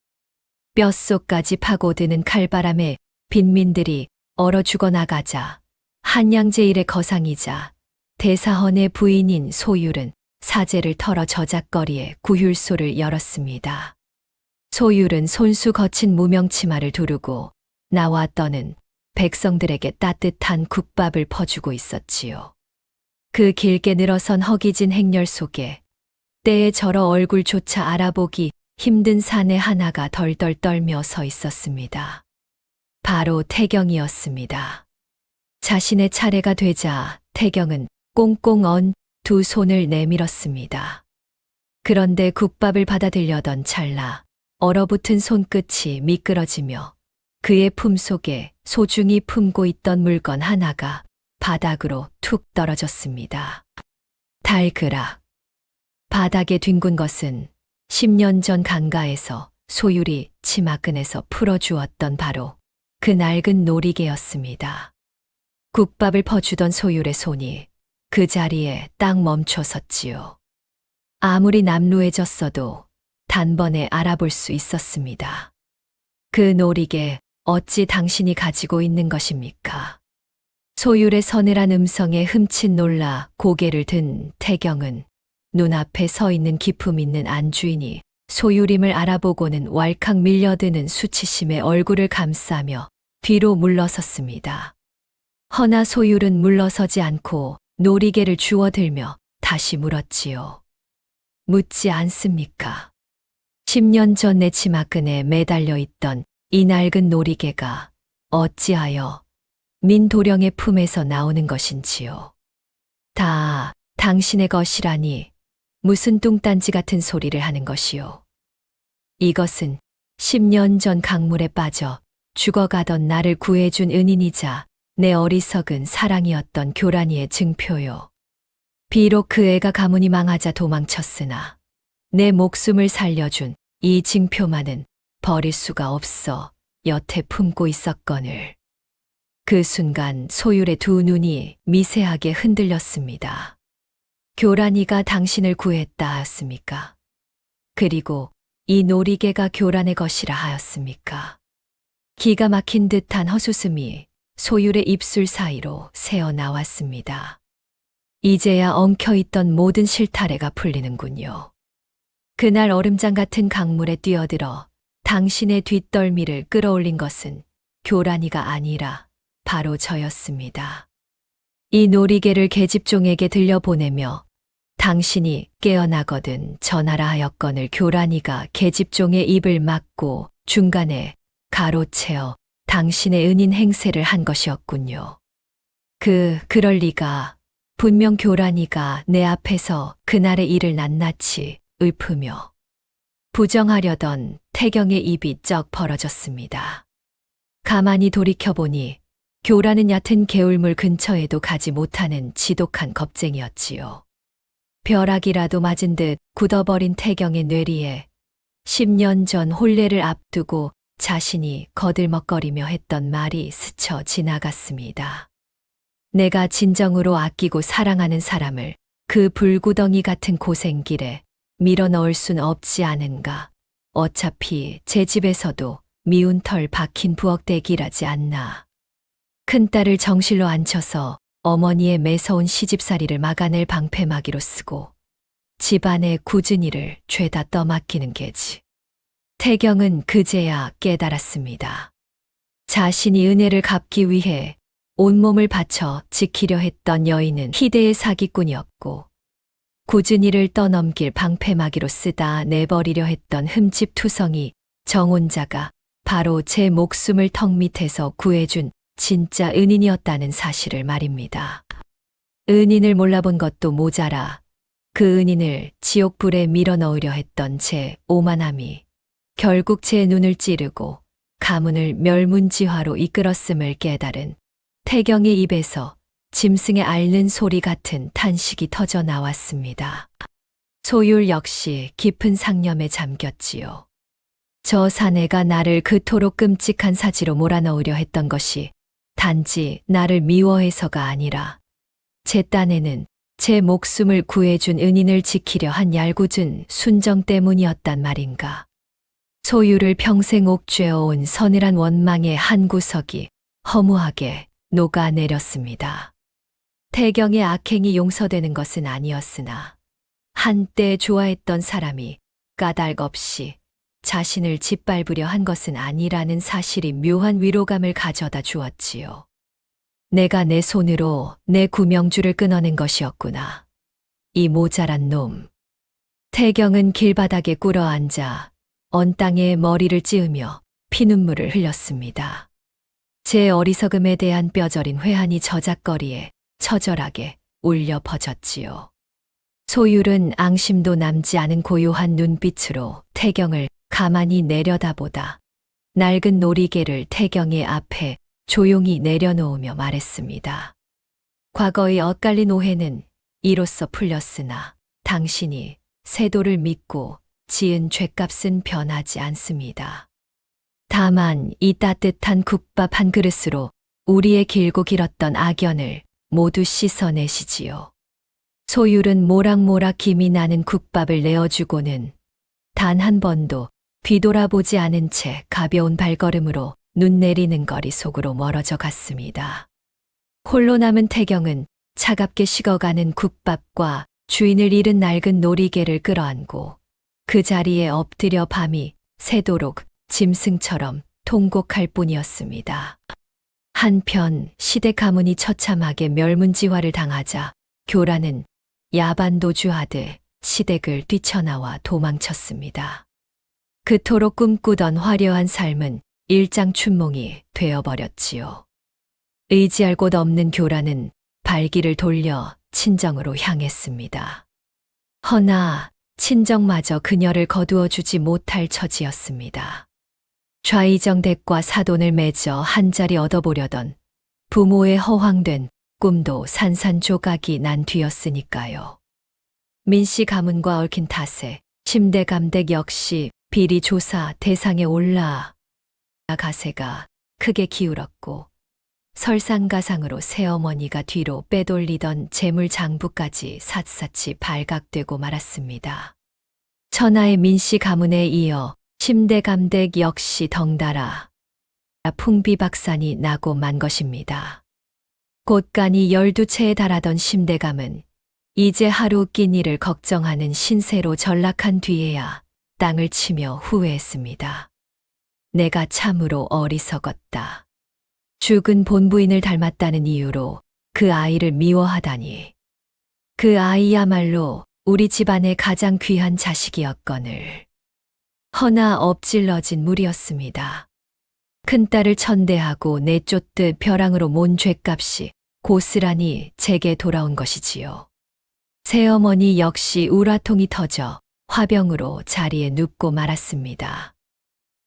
뼛속까지 파고드는 칼바람에 빈민들이 얼어 죽어나가자 한양 제일의 거상이자 대사헌의 부인인 소율은 사제를 털어 저작거리에 구휼소를 열었습니다. 소율은 손수 거친 무명치마를 두르고 나와 떠는 백성들에게 따뜻한 국밥을 퍼주고 있었지요. 그 길게 늘어선 허기진 행렬 속에 때에 저러 얼굴조차 알아보기 힘든 사내 하나가 덜덜 떨며 서 있었습니다. 바로 태경이었습니다. 자신의 차례가 되자 태경은 꽁꽁 언 두 손을 내밀었습니다. 그런데 국밥을 받아들려던 찰나 얼어붙은 손끝이 미끄러지며 그의 품속에 소중히 품고 있던 물건 하나가 바닥으로 툭 떨어졌습니다. 달그락. 바닥에 뒹군 것은 10년 전 강가에서 소율이 치마끈에서 풀어주었던 바로 그 낡은 놀이개였습니다. 국밥을 퍼주던 소율의 손이 그 자리에 딱 멈춰 섰지요. 아무리 남루해졌어도 단번에 알아볼 수 있었습니다. 그 놀이개 어찌 당신이 가지고 있는 것입니까? 소율의 서늘한 음성에 흠칫 놀라 고개를 든 태경은 눈앞에 서 있는 기품 있는 안주인이 소율임을 알아보고는 왈칵 밀려드는 수치심에 얼굴을 감싸며 뒤로 물러섰습니다. 허나 소율은 물러서지 않고 놀이개를 주워들며 다시 물었지요. 묻지 않습니까? 10년 전 내 치마끈에 매달려 있던 이 낡은 놀이개가 어찌하여 민도령의 품에서 나오는 것인지요. 다 당신의 것이라니 무슨 뚱딴지 같은 소리를 하는 것이요. 이것은 10년 전 강물에 빠져 죽어가던 나를 구해준 은인이자 내 어리석은 사랑이었던 교란이의 증표요. 비록 그 애가 가문이 망하자 도망쳤으나 내 목숨을 살려준 이 증표만은 버릴 수가 없어 여태 품고 있었거늘. 그 순간 소율의 두 눈이 미세하게 흔들렸습니다. 교란이가 당신을 구했다 하였습니까? 그리고 이 놀이개가 교란의 것이라 하였습니까? 기가 막힌 듯한 헛웃음이 소율의 입술 사이로 새어 나왔습니다. 이제야 엉켜있던 모든 실타래가 풀리는군요. 그날 얼음장 같은 강물에 뛰어들어 당신의 뒷덜미를 끌어올린 것은 교란이가 아니라 바로 저였습니다. 이 놀이개를 계집종에게 들려보내며 당신이 깨어나거든 전하라 하였거늘 교란이가 계집종의 입을 막고 중간에 가로채어 당신의 은인 행세를 한 것이었군요. 그럴 리가. 분명 교란이가 내 앞에서 그날의 일을 낱낱이 읊으며 부정하려던 태경의 입이 쩍 벌어졌습니다. 가만히 돌이켜보니 교란은 얕은 개울물 근처에도 가지 못하는 지독한 겁쟁이였지요. 벼락이라도 맞은 듯 굳어버린 태경의 뇌리에 10년 전 혼례를 앞두고 자신이 거들먹거리며 했던 말이 스쳐 지나갔습니다. 내가 진정으로 아끼고 사랑하는 사람을 그 불구덩이 같은 고생길에 밀어넣을 순 없지 않은가. 어차피 제 집에서도 미운 털 박힌 부엌대기라지 않나. 큰딸을 정실로 앉혀서 어머니의 매서운 시집살이를 막아낼 방패막이로 쓰고 집안의 굳은 일을 죄다 떠맡기는 게지. 태경은 그제야 깨달았습니다. 자신이 은혜를 갚기 위해 온몸을 바쳐 지키려 했던 여인은 희대의 사기꾼이었고 굳은 일을 떠넘길 방패막이로 쓰다 내버리려 했던 흠집투성이 정혼자가 바로 제 목숨을 턱 밑에서 구해준 진짜 은인이었다는 사실을 말입니다. 은인을 몰라본 것도 모자라 그 은인을 지옥불에 밀어넣으려 했던 제 오만함이 결국 제 눈을 찌르고 가문을 멸문지화로 이끌었음을 깨달은 태경의 입에서 짐승의 앓는 소리 같은 탄식이 터져 나왔습니다. 소율 역시 깊은 상념에 잠겼지요. 저 사내가 나를 그토록 끔찍한 사지로 몰아넣으려 했던 것이 단지 나를 미워해서가 아니라 제 딴에는 제 목숨을 구해준 은인을 지키려 한 얄궂은 순정 때문이었단 말인가. 소율을 평생 옥죄어온 서늘한 원망의 한 구석이 허무하게 녹아내렸습니다. 태경의 악행이 용서되는 것은 아니었으나 한때 좋아했던 사람이 까닭없이 자신을 짓밟으려 한 것은 아니라는 사실이 묘한 위로감을 가져다 주었지요. 내가 내 손으로 내 구명줄을 끊어낸 것이었구나. 이 모자란 놈. 태경은 길바닥에 꿇어앉아 언 땅에 머리를 찌으며 피눈물을 흘렸습니다. 제 어리석음에 대한 뼈저린 회한이 저작거리에 처절하게 울려 퍼졌지요. 소율은 앙심도 남지 않은 고요한 눈빛으로 태경을 가만히 내려다보다 낡은 놀이개를 태경의 앞에 조용히 내려놓으며 말했습니다. 과거의 엇갈린 오해는 이로써 풀렸으나 당신이 세도를 믿고 지은 죄값은 변하지 않습니다. 다만 이 따뜻한 국밥 한 그릇으로 우리의 길고 길었던 악연을 모두 씻어내시지요. 소율은 모락모락 김이 나는 국밥을 내어주고는 단 한 번도 뒤돌아보지 않은 채 가벼운 발걸음으로 눈 내리는 거리 속으로 멀어져 갔습니다. 홀로 남은 태경은 차갑게 식어가는 국밥과 주인을 잃은 낡은 놀이개를 끌어안고 그 자리에 엎드려 밤이 새도록 짐승처럼 통곡할 뿐이었습니다. 한편 시댁 가문이 처참하게 멸문지화를 당하자 교란은 야반도주하듯 시댁을 뛰쳐나와 도망쳤습니다. 그토록 꿈꾸던 화려한 삶은 일장춘몽이 되어버렸지요. 의지할 곳 없는 교란은 발길을 돌려 친정으로 향했습니다. 허나 친정마저 그녀를 거두어주지 못할 처지였습니다. 좌의정댁과 사돈을 맺어 한 자리 얻어보려던 부모의 허황된 꿈도 산산조각이 난 뒤였으니까요. 민씨 가문과 얽힌 탓에 심대감댁 역시 비리 조사 대상에 올라 가세가 크게 기울었고 설상가상으로 새어머니가 뒤로 빼돌리던 재물장부까지 샅샅이 발각되고 말았습니다. 천하의 민씨 가문에 이어 심대감댁 역시 덩달아 풍비박산이 나고 만 것입니다. 곳간이 12채에 달하던 심대감은 이제 하루 끼니를 걱정하는 신세로 전락한 뒤에야 땅을 치며 후회했습니다. 내가 참으로 어리석었다. 죽은 본부인을 닮았다는 이유로 그 아이를 미워하다니. 그 아이야말로 우리 집안의 가장 귀한 자식이었거늘. 허나 엎질러진 물이었습니다. 큰딸을 천대하고 내쫓듯 벼랑으로 몬 죗값이 고스란히 제게 돌아온 것이지요. 새어머니 역시 우라통이 터져 화병으로 자리에 눕고 말았습니다.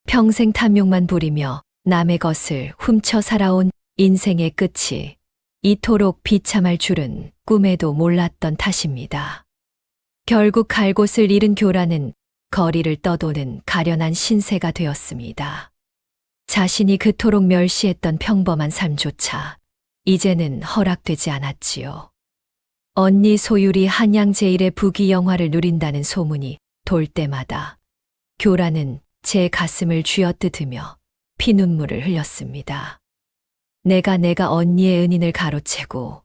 평생 탐욕만 부리며 남의 것을 훔쳐 살아온 인생의 끝이 이토록 비참할 줄은 꿈에도 몰랐던 탓입니다. 결국 갈 곳을 잃은 교란은 거리를 떠도는 가련한 신세가 되었습니다. 자신이 그토록 멸시했던 평범한 삶조차 이제는 허락되지 않았지요. 언니 소율이 한양 제일의 부귀영화를 누린다는 소문이 돌 때마다 교란은 제 가슴을 쥐어뜯으며 피눈물을 흘렸습니다. 내가 언니의 은인을 가로채고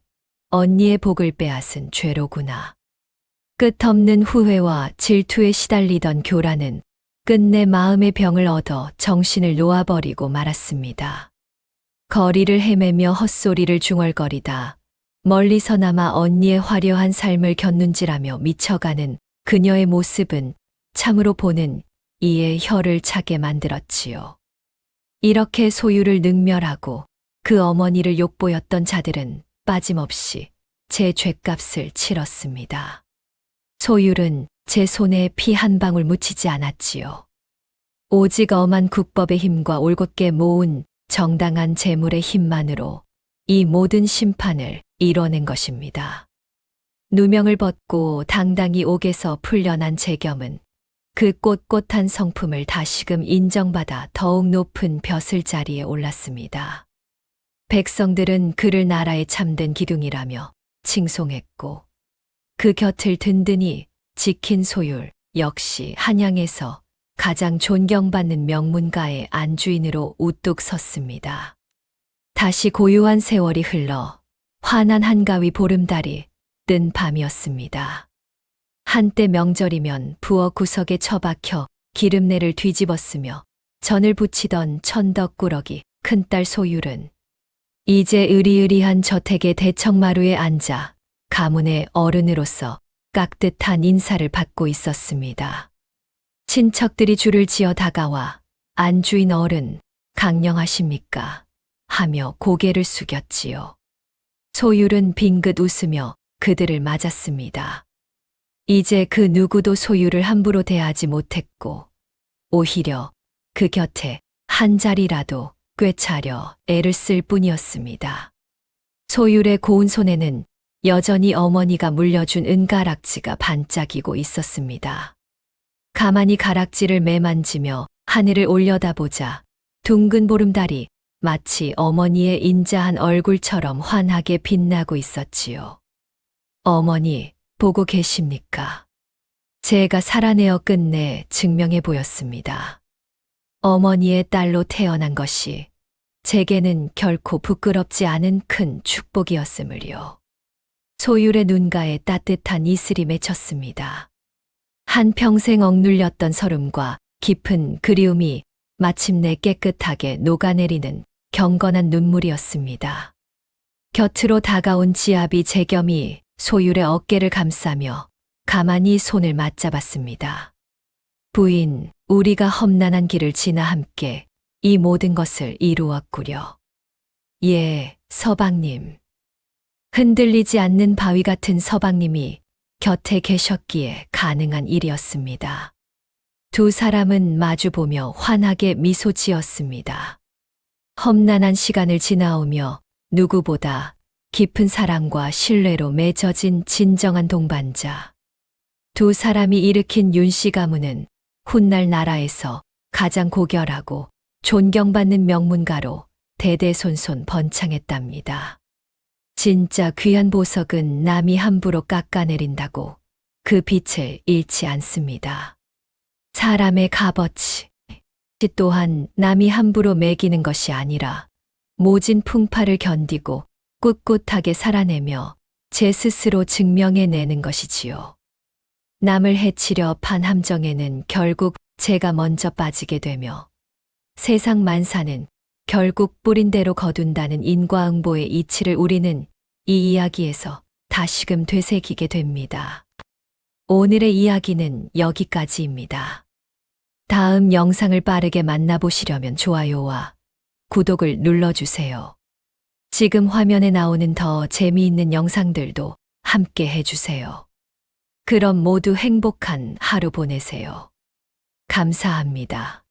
언니의 복을 빼앗은 죄로구나. 끝없는 후회와 질투에 시달리던 교란은 끝내 마음의 병을 얻어 정신을 놓아버리고 말았습니다. 거리를 헤매며 헛소리를 중얼거리다 멀리서나마 언니의 화려한 삶을 곁눈질하며 미쳐가는 그녀의 모습은 참으로 보는 이의 혀를 차게 만들었지요. 이렇게 소유를 능멸하고 그 어머니를 욕보였던 자들은 빠짐없이 제 죗값을 치렀습니다. 소율은 제 손에 피 한 방울 묻히지 않았지요. 오직 엄한 국법의 힘과 올곧게 모은 정당한 재물의 힘만으로 이 모든 심판을 이뤄낸 것입니다. 누명을 벗고 당당히 옥에서 풀려난 재겸은 그 꼿꼿한 성품을 다시금 인정받아 더욱 높은 벼슬 자리에 올랐습니다. 백성들은 그를 나라의 참된 기둥이라며 칭송했고 그 곁을 든든히 지킨 소율 역시 한양에서 가장 존경받는 명문가의 안주인으로 우뚝 섰습니다. 다시 고요한 세월이 흘러 환한 한가위 보름달이 뜬 밤이었습니다. 한때 명절이면 부엌 구석에 처박혀 기름내를 뒤집었으며 전을 부치던 천덕꾸러기 큰딸 소율은 이제 으리으리한 저택의 대청마루에 앉아 가문의 어른으로서 깍듯한 인사를 받고 있었습니다. 친척들이 줄을 지어 다가와 안주인 어른 강령하십니까? 하며 고개를 숙였지요. 소율은 빙긋 웃으며 그들을 맞았습니다. 이제 그 누구도 소율을 함부로 대하지 못했고 오히려 그 곁에 한 자리라도 꿰차려 애를 쓸 뿐이었습니다. 소율의 고운 손에는 여전히 어머니가 물려준 은가락지가 반짝이고 있었습니다. 가만히 가락지를 매만지며 하늘을 올려다보자 둥근 보름달이 마치 어머니의 인자한 얼굴처럼 환하게 빛나고 있었지요. 어머니, 보고 계십니까? 제가 살아내어 끝내 증명해 보였습니다. 어머니의 딸로 태어난 것이 제게는 결코 부끄럽지 않은 큰 축복이었으므요. 소율의 눈가에 따뜻한 이슬이 맺혔습니다. 한평생 억눌렸던 서름과 깊은 그리움이 마침내 깨끗하게 녹아내리는 경건한 눈물이었습니다. 곁으로 다가온 지압이 재겸이 소율의 어깨를 감싸며 가만히 손을 맞잡았습니다. 부인, 우리가 험난한 길을 지나 함께 이 모든 것을 이루었구려. 예, 서방님. 흔들리지 않는 바위 같은 서방님이 곁에 계셨기에 가능한 일이었습니다. 두 사람은 마주보며 환하게 미소 지었습니다. 험난한 시간을 지나오며 누구보다 깊은 사랑과 신뢰로 맺어진 진정한 동반자. 두 사람이 일으킨 윤씨 가문은 훗날 나라에서 가장 고결하고 존경받는 명문가로 대대손손 번창했답니다. 진짜 귀한 보석은 남이 함부로 깎아내린다고 그 빛을 잃지 않습니다. 사람의 값어치 또한 남이 함부로 매기는 것이 아니라 모진 풍파를 견디고 꿋꿋하게 살아내며 제 스스로 증명해내는 것이지요. 남을 해치려 판 함정에는 결국 제가 먼저 빠지게 되며 세상 만사는 결국 뿌린 대로 거둔다는 인과응보의 이치를 우리는 이 이야기에서 다시금 되새기게 됩니다. 오늘의 이야기는 여기까지입니다. 다음 영상을 빠르게 만나보시려면 좋아요와 구독을 눌러주세요. 지금 화면에 나오는 더 재미있는 영상들도 함께 해주세요. 그럼 모두 행복한 하루 보내세요. 감사합니다.